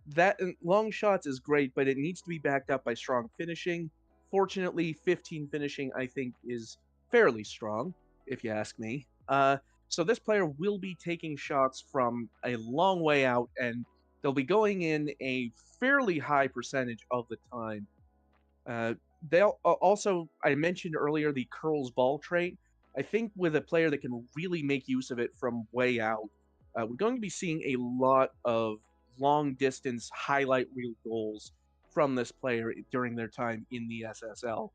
That long shots is great, but it needs to be backed up by strong finishing. Fortunately, 15 finishing, I think, is fairly strong, if you ask me. So this player will be taking shots from a long way out, and they'll be going in a fairly high percentage of the time. They'll also, I mentioned earlier, the curls ball trait. I think with a player that can really make use of it from way out, we're going to be seeing a lot of long distance highlight reel goals from this player during their time in the SSL.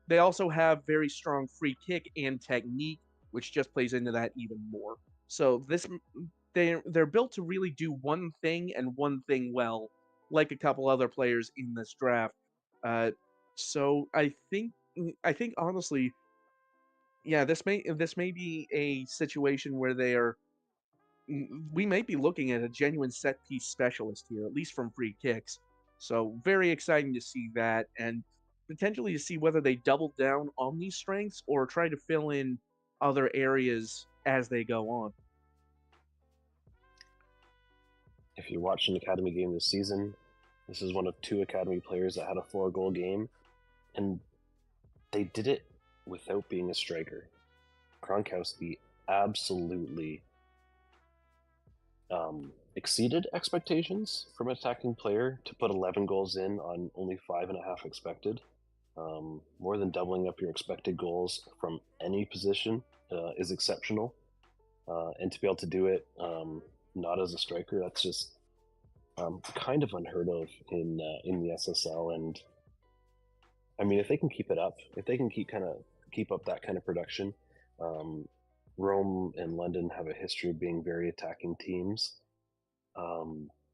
They also have very strong free kick and technique, which just plays into that even more. So they're built to really do one thing and one thing well, like a couple other players in this draft. So I think honestly, yeah, this may be a situation where we might be looking at a genuine set piece specialist here, at least from free kicks. So very exciting to see that, and potentially to see whether they double down on these strengths or try to fill in other areas as they go on. If you watch an academy game this season, this is one of 2 academy players that had a 4-goal game, and they did it without being a striker. Kronkowski absolutely exceeded expectations from an attacking player to put 11 goals in on only 5.5 expected. More than doubling up your expected goals from any position is exceptional. And to be able to do it not as a striker, that's just kind of unheard of in the SSL. And I mean, if they can keep it up, if they can keep up that kind of production, Rome and London have a history of being very attacking teams.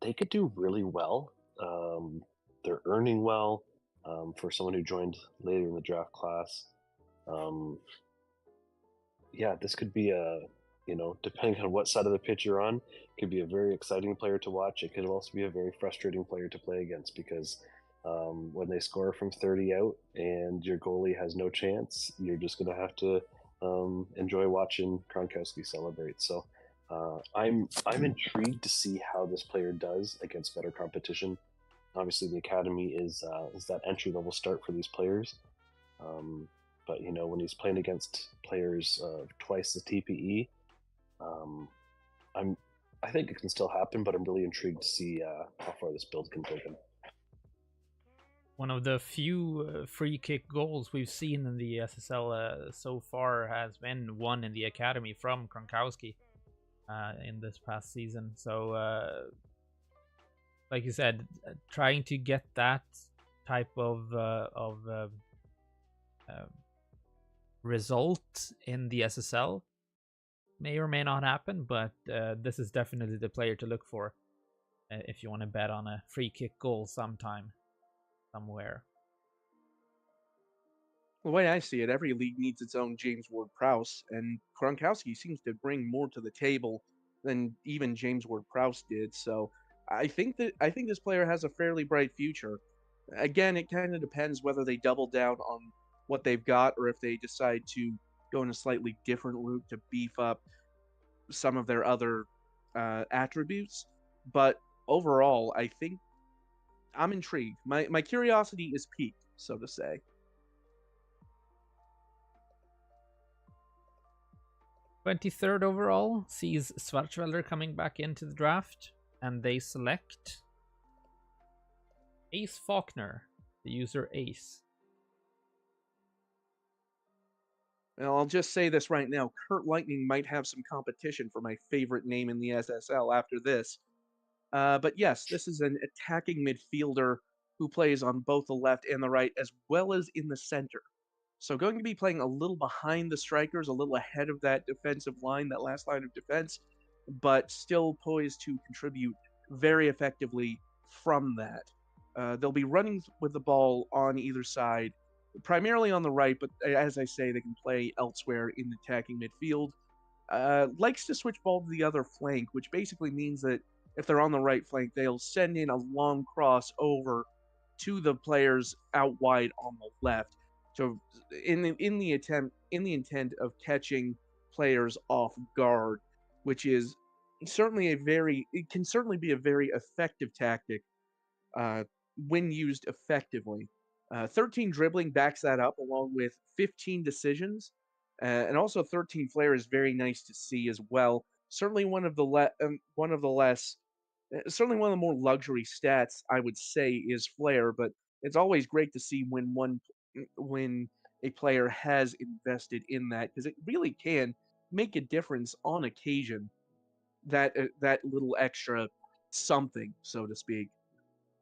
They could do really well. They're earning well for someone who joined later in the draft class. Yeah, this could be depending on what side of the pitch you're on, could be a very exciting player to watch. It could also be a very frustrating player to play against because when they score from 30 out and your goalie has no chance, you're just going to have to enjoy watching Kronkowski celebrate. So I'm intrigued to see how this player does against better competition. Obviously, the academy is that entry level start for these players. But when he's playing against players twice the TPE, I think it can still happen. But I'm really intrigued to see how far this build can take him. One of the few free kick goals we've seen in the SSL so far has been one in the academy from Kronkowski in this past season. So, like you said, trying to get that type of result in the SSL may or may not happen, but this is definitely the player to look for if you want to bet on a free kick goal sometime. Somewhere. The way I see it, every league needs its own James Ward-Prowse, and Kronkowski seems to bring more to the table than even James Ward-Prowse did. So I think this player has a fairly bright future. Again, it kind of depends whether they double down on what they've got or if they decide to go in a slightly different route to beef up some of their other attributes. But overall, I think I'm intrigued. My curiosity is piqued, so to say. "23rd overall sees Schwarzwälder coming back into the draft, and they select Ace Faulkner, the user Ace. Well, I'll just say this right now. Kurt Lightning might have some competition for my favorite name in the SSL after this. But yes, this is an attacking midfielder who plays on both the left and the right, as well as in the center. So going to be playing a little behind the strikers, a little ahead of that defensive line, that last line of defense, but still poised to contribute very effectively from that. They'll be running with the ball on either side, primarily on the right, but as I say, they can play elsewhere in the attacking midfield. Likes to switch ball to the other flank, which basically means that if they're on the right flank, they'll send in a long cross over to the players out wide on the left. So in the intent of catching players off guard, which is it can certainly be a very effective tactic uh, when used effectively. 13 dribbling backs that up, along with 15 decisions, and also 13 flair is very nice to see as well. Certainly certainly one of the more luxury stats I would say is flair, but it's always great to see when a player has invested in that because it really can make a difference on occasion. That little extra something, so to speak.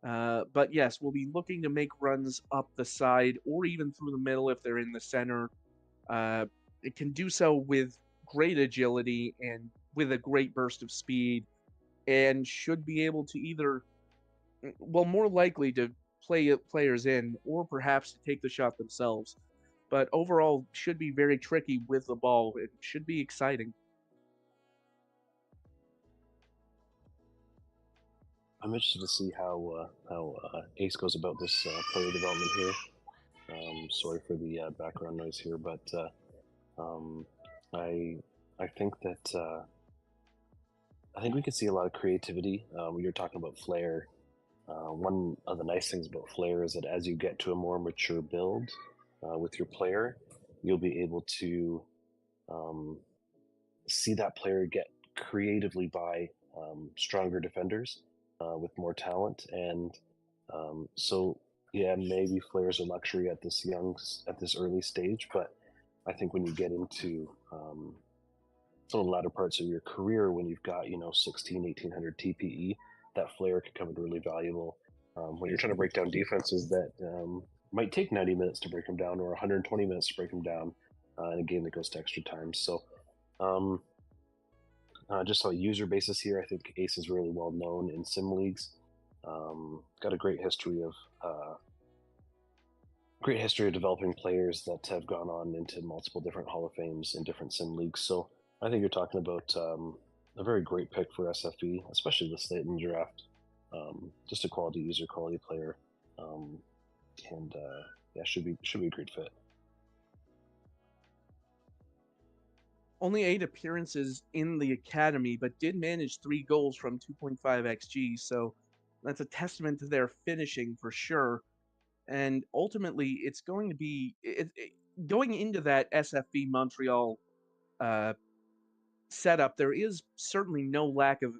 But yes, we'll be looking to make runs up the side or even through the middle if they're in the center. It can do so with great agility and with a great burst of speed, and should be able to more likely to play players in or perhaps to take the shot themselves. But overall, should be very tricky with the ball. It should be exciting. I'm interested to see how Ace goes about this player development here. Sorry for the background noise here, but um, I think that I think we could see a lot of creativity. When you're talking about flair, one of the nice things about flair is that as you get to a more mature build with your player, you'll be able to um, see that player get creatively by stronger defenders with more talent, and so yeah, maybe flair's a luxury at this early stage, but I think when you get into some of the latter parts of your career, when you've got 1800 TPE, that flair can come in really valuable when you're trying to break down defenses that might take 90 minutes to break them down or 120 minutes to break them down in a game that goes to extra time. So um, just on a user basis here, I think Ace is really well known in sim leagues. Got a great history of developing players that have gone on into multiple different Hall of Fames in different sim leagues. So I think you're talking about a very great pick for SFE, especially this late in the draft. Just a quality user, quality player, and yeah, should be a great fit. Only 8 appearances in the academy, but did manage 3 goals from 2.5 xG, so that's a testament to their finishing for sure. And ultimately, it's going to be going into that SFB Montreal setup. There is certainly no lack of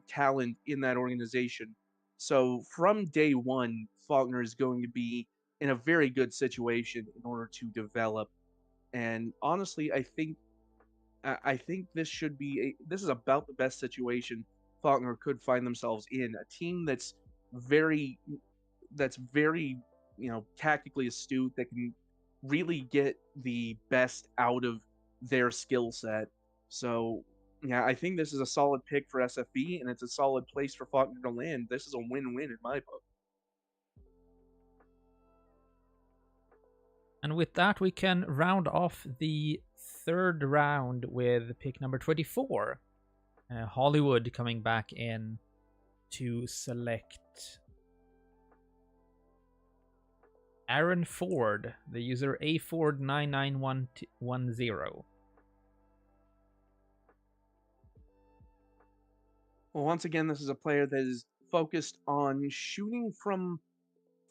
talent in that organization. So from day one, Faulkner is going to be in a very good situation in order to develop. And honestly, I think this is about the best situation Faulkner could find themselves in. A team very that's very tactically astute, that can really get the best out of their skill set. So yeah, I think this is a solid pick for SFB, and it's a solid place for Faulkner to land. This is a win-win in my book. And with that, we can round off the third round with pick number 24. Hollywood coming back in to select Aaron Ford, the user AFord99110. Well, once again, this is a player that is focused on shooting from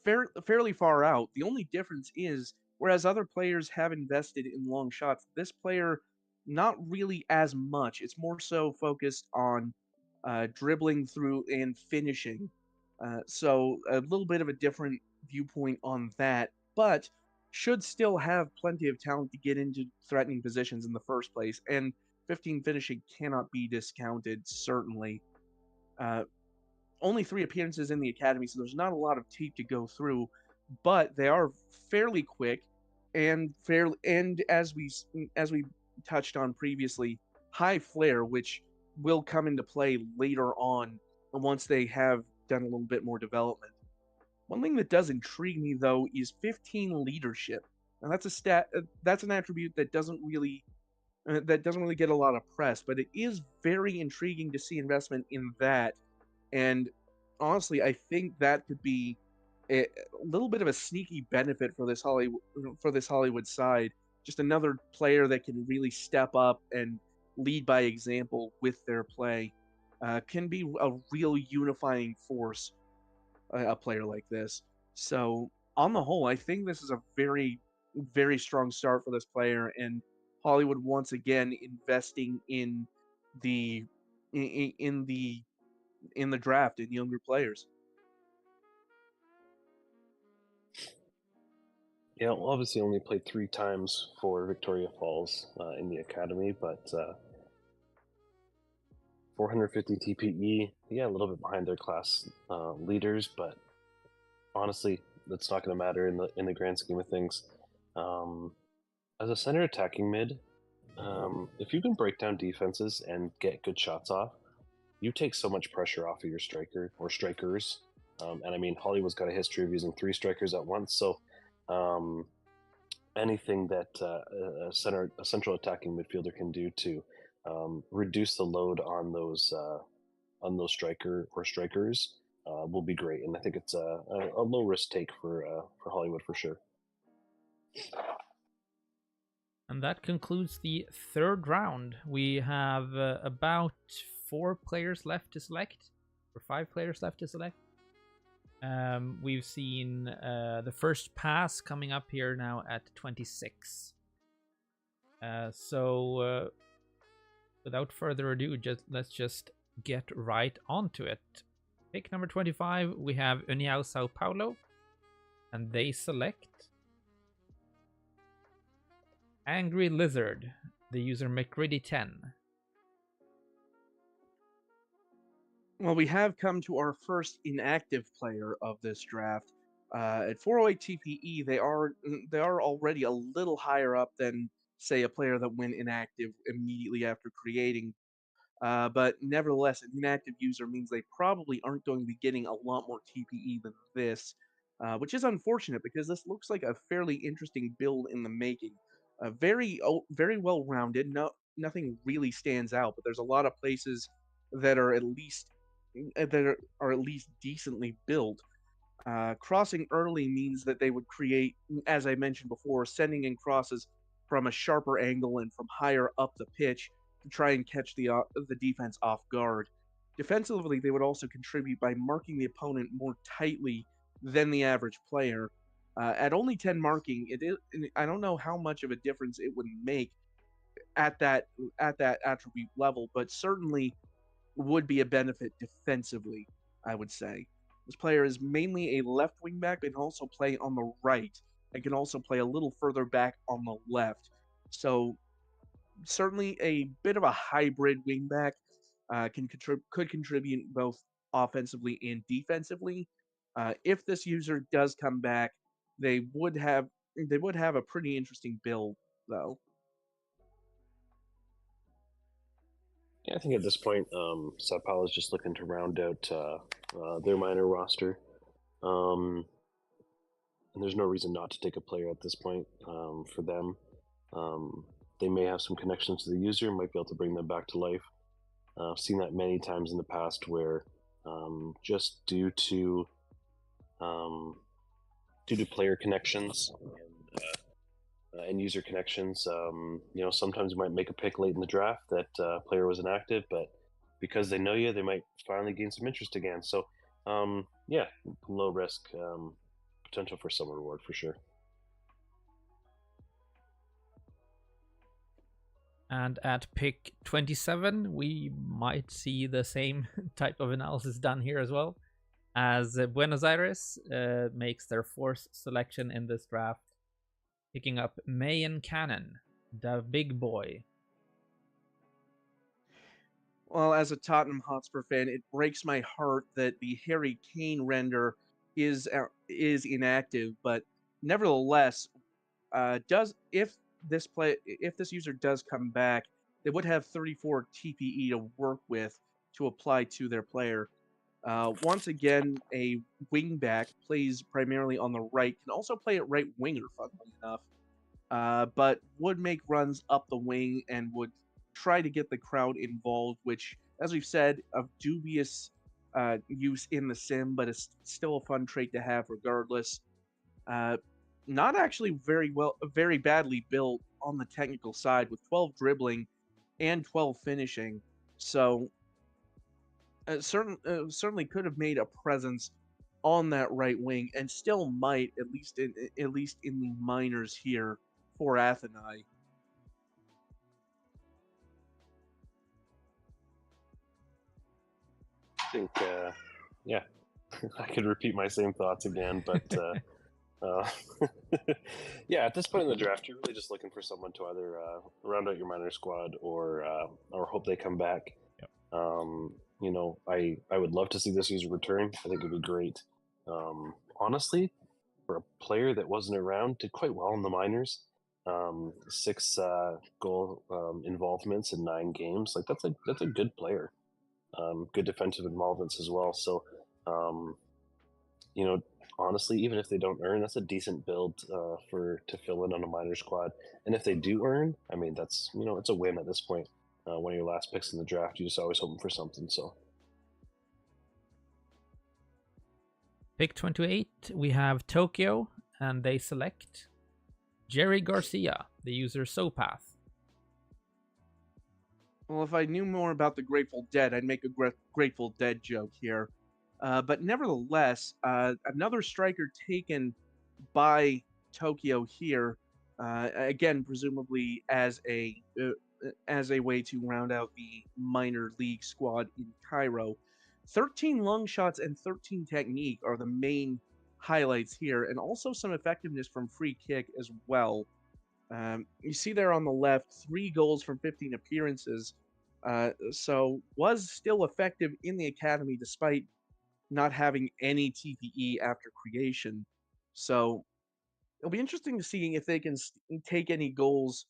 fairly far out. The only difference is, whereas other players have invested in long shots, this player not really as much. It's more so focused on dribbling through and finishing. So a little bit of a different viewpoint on that, but should still have plenty of talent to get into threatening positions in the first place. And 15 finishing cannot be discounted, certainly. Only 3 appearances in the academy, so there's not a lot of tape to go through, but they are fairly quick and as we touched on previously, high flair, which will come into play later on once they have done a little bit more development. One thing that does intrigue me though is 15 leadership. And that's a stat. That's an attribute that doesn't really get a lot of press, but it is very intriguing to see investment in that. And honestly, I think that could be a little bit of a sneaky benefit for this Hollywood side. Just another player that can really step up and lead by example with their play. Can be a real unifying force, a player like this. So on the whole, I think this is a very strong start for this player, and Hollywood once again investing in the in the draft in younger players. Yeah, well, obviously only played 3 times for Victoria Falls in the academy, but 450 TPE, yeah, a little bit behind their class leaders, but honestly, that's not going to matter in the grand scheme of things. As a center attacking mid, if you can break down defenses and get good shots off, you take so much pressure off of your striker or strikers. And I mean, Hollywood's got a history of using 3 strikers at once, so anything that a central attacking midfielder can do to reduce the load on those striker or strikers will be great. And I think it's a low risk take for Hollywood for sure. And that concludes the third round. We have about 4 players left to select, or 5 players left to select. We've seen the first pass coming up here now at 26. So without further ado, let's just get right onto it. Pick number 25, we have União Sao Paulo, and they select Angry Lizard, the user McRiddy10. Well, we have come to our first inactive player of this draft. At 408 TPE, they are already a little higher up than, say, a player that went inactive immediately after creating. But nevertheless, an inactive user means they probably aren't going to be getting a lot more TPE than this, which is unfortunate because this looks like a fairly interesting build in the making. Very well rounded. Nothing really stands out, but there's a lot of places that are at least decently built. Crossing early means that they would create, as I mentioned before, sending in crosses from a sharper angle and from higher up the pitch to try and catch the defense off guard. Defensively, they would also contribute by marking the opponent more tightly than the average player. At only 10 marking, I don't know how much of a difference it would make at that attribute level, but certainly would be a benefit defensively, I would say. This player is mainly a left wing back, but can also play on the right and can also play a little further back on the left. So certainly a bit of a hybrid wing back. Could contribute both offensively and defensively. If this user does come back, they would have a pretty interesting build though. Yeah, I think at this point, Sao Paulo is just looking to round out their minor roster. And there's no reason not to take a player at this point for them. They may have some connections to the user, might be able to bring them back to life. I've seen that many times in the past where just due to player connections and user connections, sometimes you might make a pick late in the draft that player was inactive, but because they know you, they might finally gain some interest again. So, yeah, low risk, potential for some reward for sure. And at pick 27, we might see the same type of analysis done here as well, as Buenos Aires makes their 4th selection in this draft, picking up Mayan Cannon, the big boy. Well, as a Tottenham Hotspur fan, it breaks my heart that the Harry Kane render is inactive, but nevertheless, if this user does come back, they would have 34 TPE to work with to apply to their player. Once again, a wingback plays primarily on the right, can also play at right winger, funnily enough, but would make runs up the wing and would try to get the crowd involved, which, as we've said, of dubious use in the sim, but it's still a fun trait to have regardless. Uh, Not actually very badly built on the technical side, with 12 dribbling and 12 finishing. So certainly could have made a presence on that right wing, and still might, at least in the minors here for Athenai. I think, yeah, I could repeat my same thoughts again, but yeah, at this point in the draft, you're really just looking for someone to either round out your minor squad or hope they come back. Yep. You know, I would love to see this user return. I think it'd be great. Honestly, for a player that wasn't around, did quite well in the minors. 6 goal involvements in 9 games. Like that's a good player. Good defensive involvements as well. So, you know, honestly, even if they don't earn, that's a decent build to fill in on a minor squad. And if they do earn, I mean, that's, you know, it's a win at this point. One of your last picks in the draft, you're just always hoping for something. So, Pick 28, we have Tokyo, and they select Jerry Garcia, the user Sopath. Well, if I knew more about the Grateful Dead, I'd make a Grateful Dead joke here. But nevertheless, another striker taken by Tokyo here, again, presumably as a way to round out the minor league squad in Cairo. 13 lung shots and 13 technique are the main highlights here, and also some effectiveness from free kick as well. You see there on the left, 3 goals from 15 appearances. So was still effective in the academy despite not having any TPE after creation. So it'll be interesting to see if they can take any goals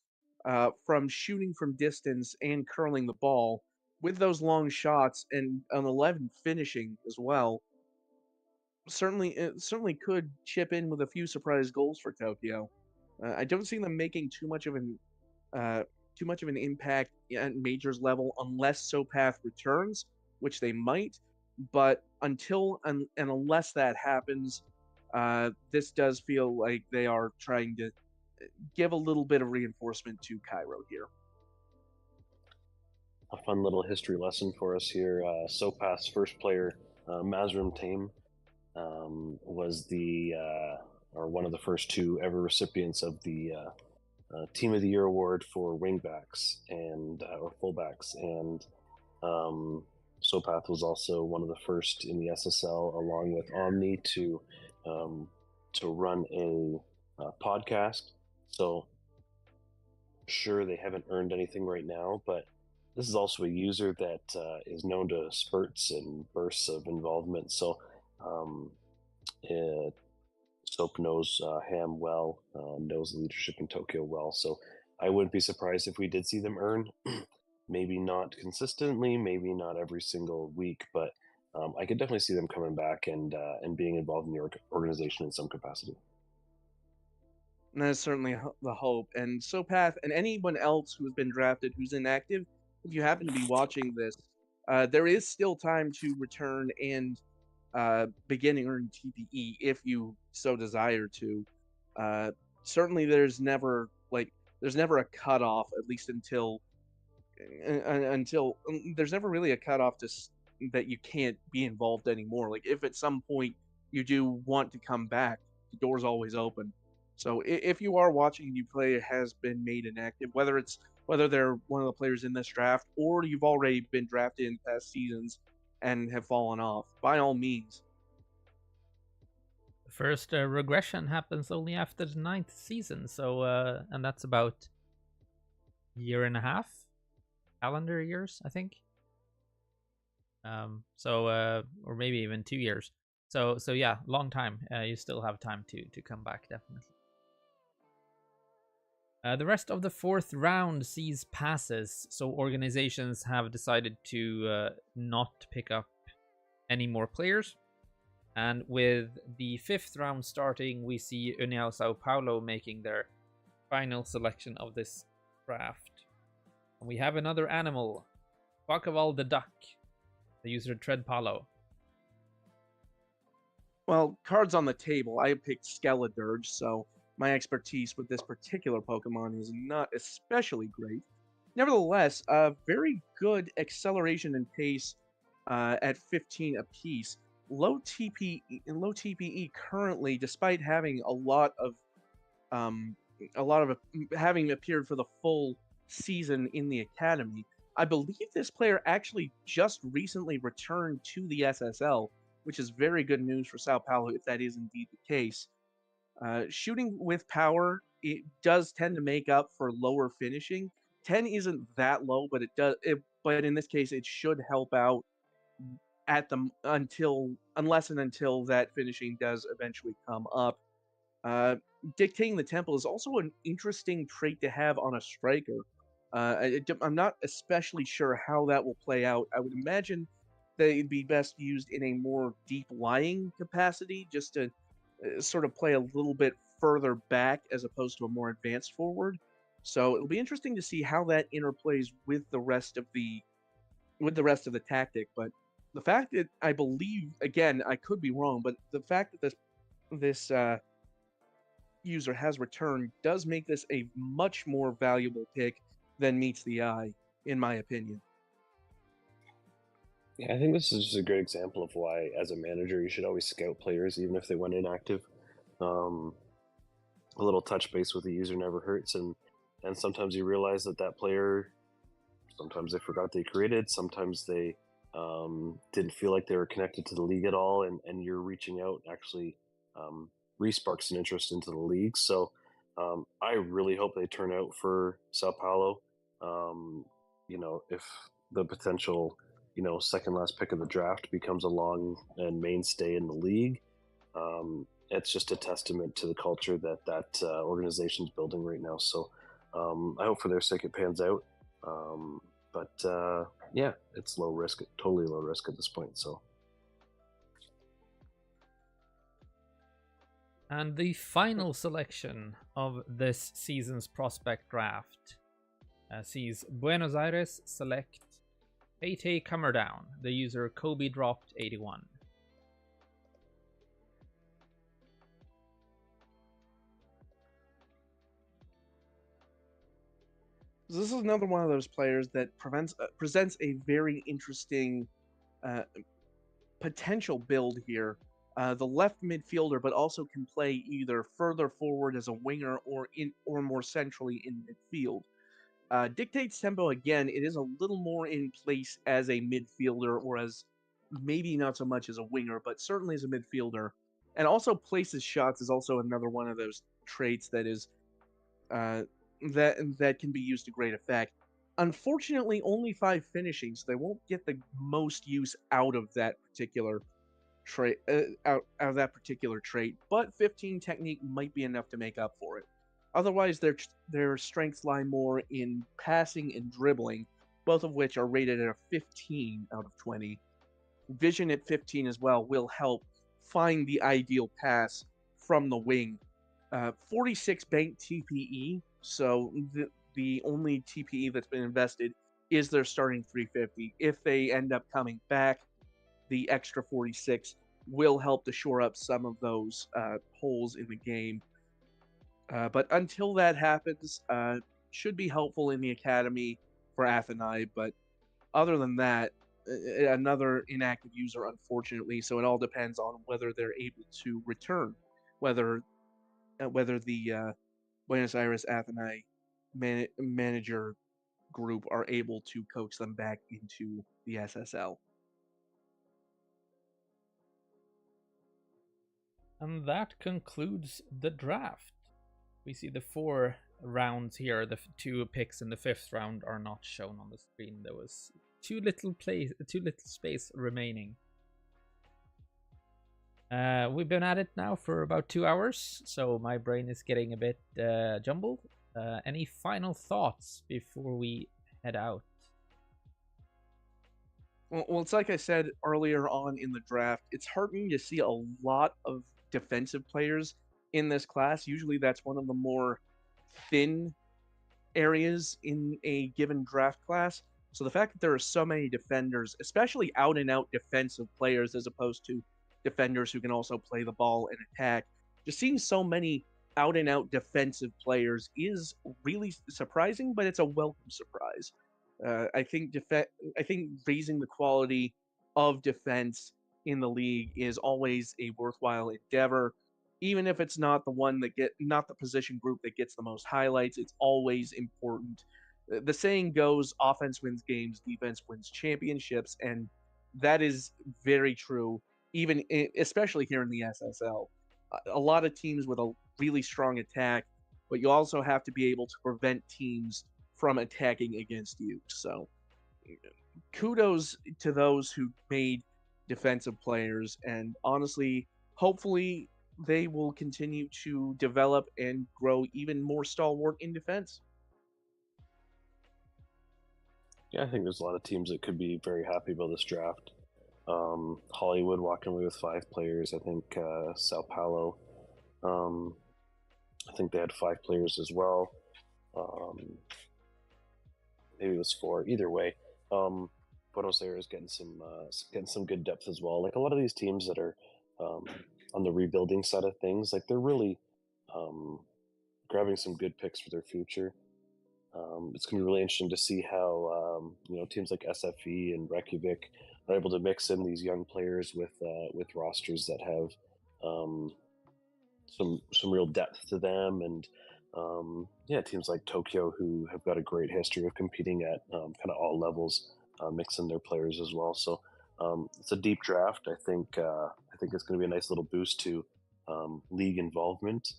from shooting from distance and curling the ball with those long shots and an 11 finishing as well. Certainly could chip in with a few surprise goals for Tokyo. I don't see them making too much of an impact at majors level unless Sopath returns, which they might. But unless that happens, this does feel like they are trying to give a little bit of reinforcement to Cairo here. a fun little history lesson for us here. Sopath's first player, Mazrim Tame, was one of the first 2 ever recipients of the Team of the Year award for wingbacks or fullbacks, and Sopath was also one of the first in the SSL, along with Omni, to run a podcast. So, sure, they haven't earned anything right now, but this is also a user that is known to spurts and bursts of involvement. So, Soap knows Ham well, knows leadership in Tokyo well. So I wouldn't be surprised if we did see them earn. Maybe not consistently, maybe not every single week, but I could definitely see them coming back and being involved in the organization in some capacity. And that is certainly the hope. And Sopath and anyone else who has been drafted who's inactive, if you happen to be watching this, there is still time to return and begin earning TPE if you so desire to. Certainly, there's never a cutoff, at least until there's never really a cutoff that you can't be involved anymore. Like if at some point you do want to come back, the door's always open. So if you are watching and your player has been made inactive, whether they're one of the players in this draft or you've already been drafted in past seasons and have fallen off, by all means. The first regression happens only after the 9th season, so and that's about a year and a half, calendar years, I think. Or maybe even 2 years. So yeah, long time. You still have time to come back, definitely. The rest of the 4th round sees passes, so organizations have decided to not pick up any more players. And with the 5th round starting, we see União Sao Paulo making their final selection of this draft. And we have another animal, Quackval the duck, the user Treadpalo. Well, cards on the table, I picked Skeledirge, so my expertise with this particular Pokemon is not especially great. Nevertheless, very good acceleration and pace at 15 apiece. Low TPE currently, despite having having appeared for the full season in the academy. I believe this player actually just recently returned to the SSL, which is very good news for Sao Paulo if that is indeed the case. Shooting with power, it does tend to make up for lower finishing. 10 isn't that low, but but in this case, it should help out unless and until that finishing does eventually come up. Dictating the tempo is also an interesting trait to have on a striker. I'm not especially sure how that will play out. I would imagine that it'd be best used in a more deep lying capacity, just to sort of play a little bit further back as opposed to a more advanced forward. So it'll be interesting to see how that interplays with the rest of the tactic. But the fact that I believe, again, I could be wrong, but the fact that this user has returned does make this a much more valuable pick than meets the eye, in my opinion. Yeah, I think this is just a great example of why, as a manager, you should always scout players, even if they went inactive. A little touch base with the user never hurts, and sometimes you realize that player, sometimes they forgot they created, sometimes they didn't feel like they were connected to the league at all, and you're reaching out actually re-sparks an interest into the league. So I really hope they turn out for Sao Paulo. If the potential, second last pick of the draft becomes a long and mainstay in the league, it's just a testament to the culture that organization's building right now. So I hope for their sake it pans out. But yeah, it's low risk, totally low risk at this point. So. And the final selection of this season's prospect draft sees Buenos Aires select Paytay Commerdown, the user Kobe dropped 81. This is another one of those players that presents a very interesting potential build here. The left midfielder, but also can play either further forward as a winger or more centrally in midfield. Dictates tempo, again, it is a little more in place as a midfielder, or as maybe not so much as a winger, but certainly as a midfielder. And also places shots is also another one of those traits that is that can be used to great effect. Unfortunately, only 5 finishing, so they won't get the most use out of that particular trait. Out of that particular trait, but 15 technique might be enough to make up for it. Otherwise, their strengths lie more in passing and dribbling, both of which are rated at a 15 out of 20. Vision at 15 as well will help find the ideal pass from the wing. 46 bank TPE, so the only TPE that's been invested is their starting 350. If they end up coming back, the extra 46 will help to shore up some of those holes in the game. But until that happens, should be helpful in the academy for Athenai. But other than that, another inactive user, unfortunately. So it all depends on whether they're able to return, whether the Buenos Aires Athenai manager group are able to coax them back into the SSL. And that concludes the draft. We see the 4 rounds here. The 2 picks in the 5th round are not shown on the screen. There was too little space remaining. We've been at it now for about 2 hours, so my brain is getting a bit jumbled. Any final thoughts before we head out? Well, it's like I said earlier on in the draft. It's heartening to see a lot of defensive players in this class. Usually, that's one of the more thin areas in a given draft class. So the fact that there are so many defenders, especially out and out defensive players, as opposed to defenders who can also play the ball and attack, just seeing so many out and out defensive players is really surprising, but it's a welcome surprise. I think raising the quality of defense in the league is always a worthwhile endeavor, even if it's not not the position group that gets the most highlights. It's always important. The saying goes, offense wins games, defense wins championships, and that is very true, especially here in the SSL. A lot of teams with a really strong attack, but you also have to be able to prevent teams from attacking against you. So kudos to those who made defensive players, and honestly, hopefully they will continue to develop and grow even more stalwart in defense. Yeah, I think there's a lot of teams that could be very happy about this draft. Hollywood walking away with 5 players. I think Sao Paulo, I think they had 5 players as well. Maybe it was 4. Either way, Buenos Aires getting some good depth as well. Like a lot of these teams that are on the rebuilding side of things, like they're really grabbing some good picks for their future. It's going to be really interesting to see how teams like SFE and Reykjavik are able to mix in these young players with rosters that have some real depth to them, and teams like Tokyo who have got a great history of competing at kind of all levels, mix in their players as well. So it's a deep draft. I think it's going to be a nice little boost to league involvement.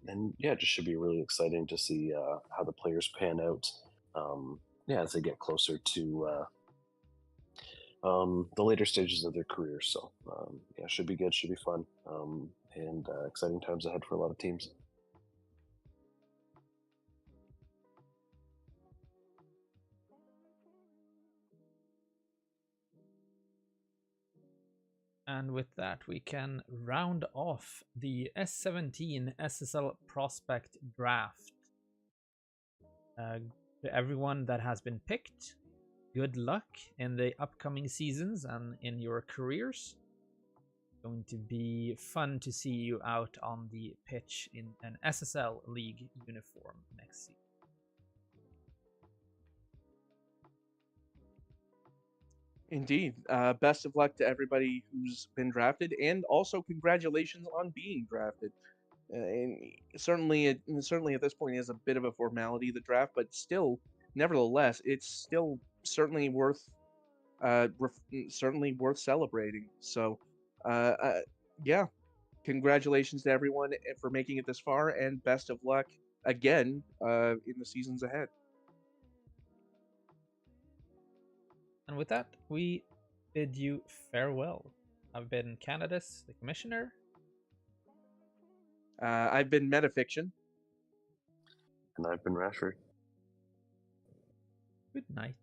And yeah, it just should be really exciting to see how the players pan out. As they get closer to the later stages of their career. So should be good, should be fun, and exciting times ahead for a lot of teams. And with that, we can round off the S17 SSL Prospect Draft. To everyone that has been picked, good luck in the upcoming seasons and in your careers. It's going to be fun to see you out on the pitch in an SSL League uniform next season. Indeed. Best of luck to everybody who's been drafted, and also congratulations on being drafted. And certainly at this point is a bit of a formality, the draft, but still, nevertheless, it's still certainly worth celebrating. So, congratulations to everyone for making it this far, and best of luck again in the seasons ahead. And with that, we bid you farewell. I've been Canadus, the Commissioner. I've been Metafiction. And I've been Rashford. Good night.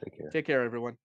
Take care. Take care, everyone.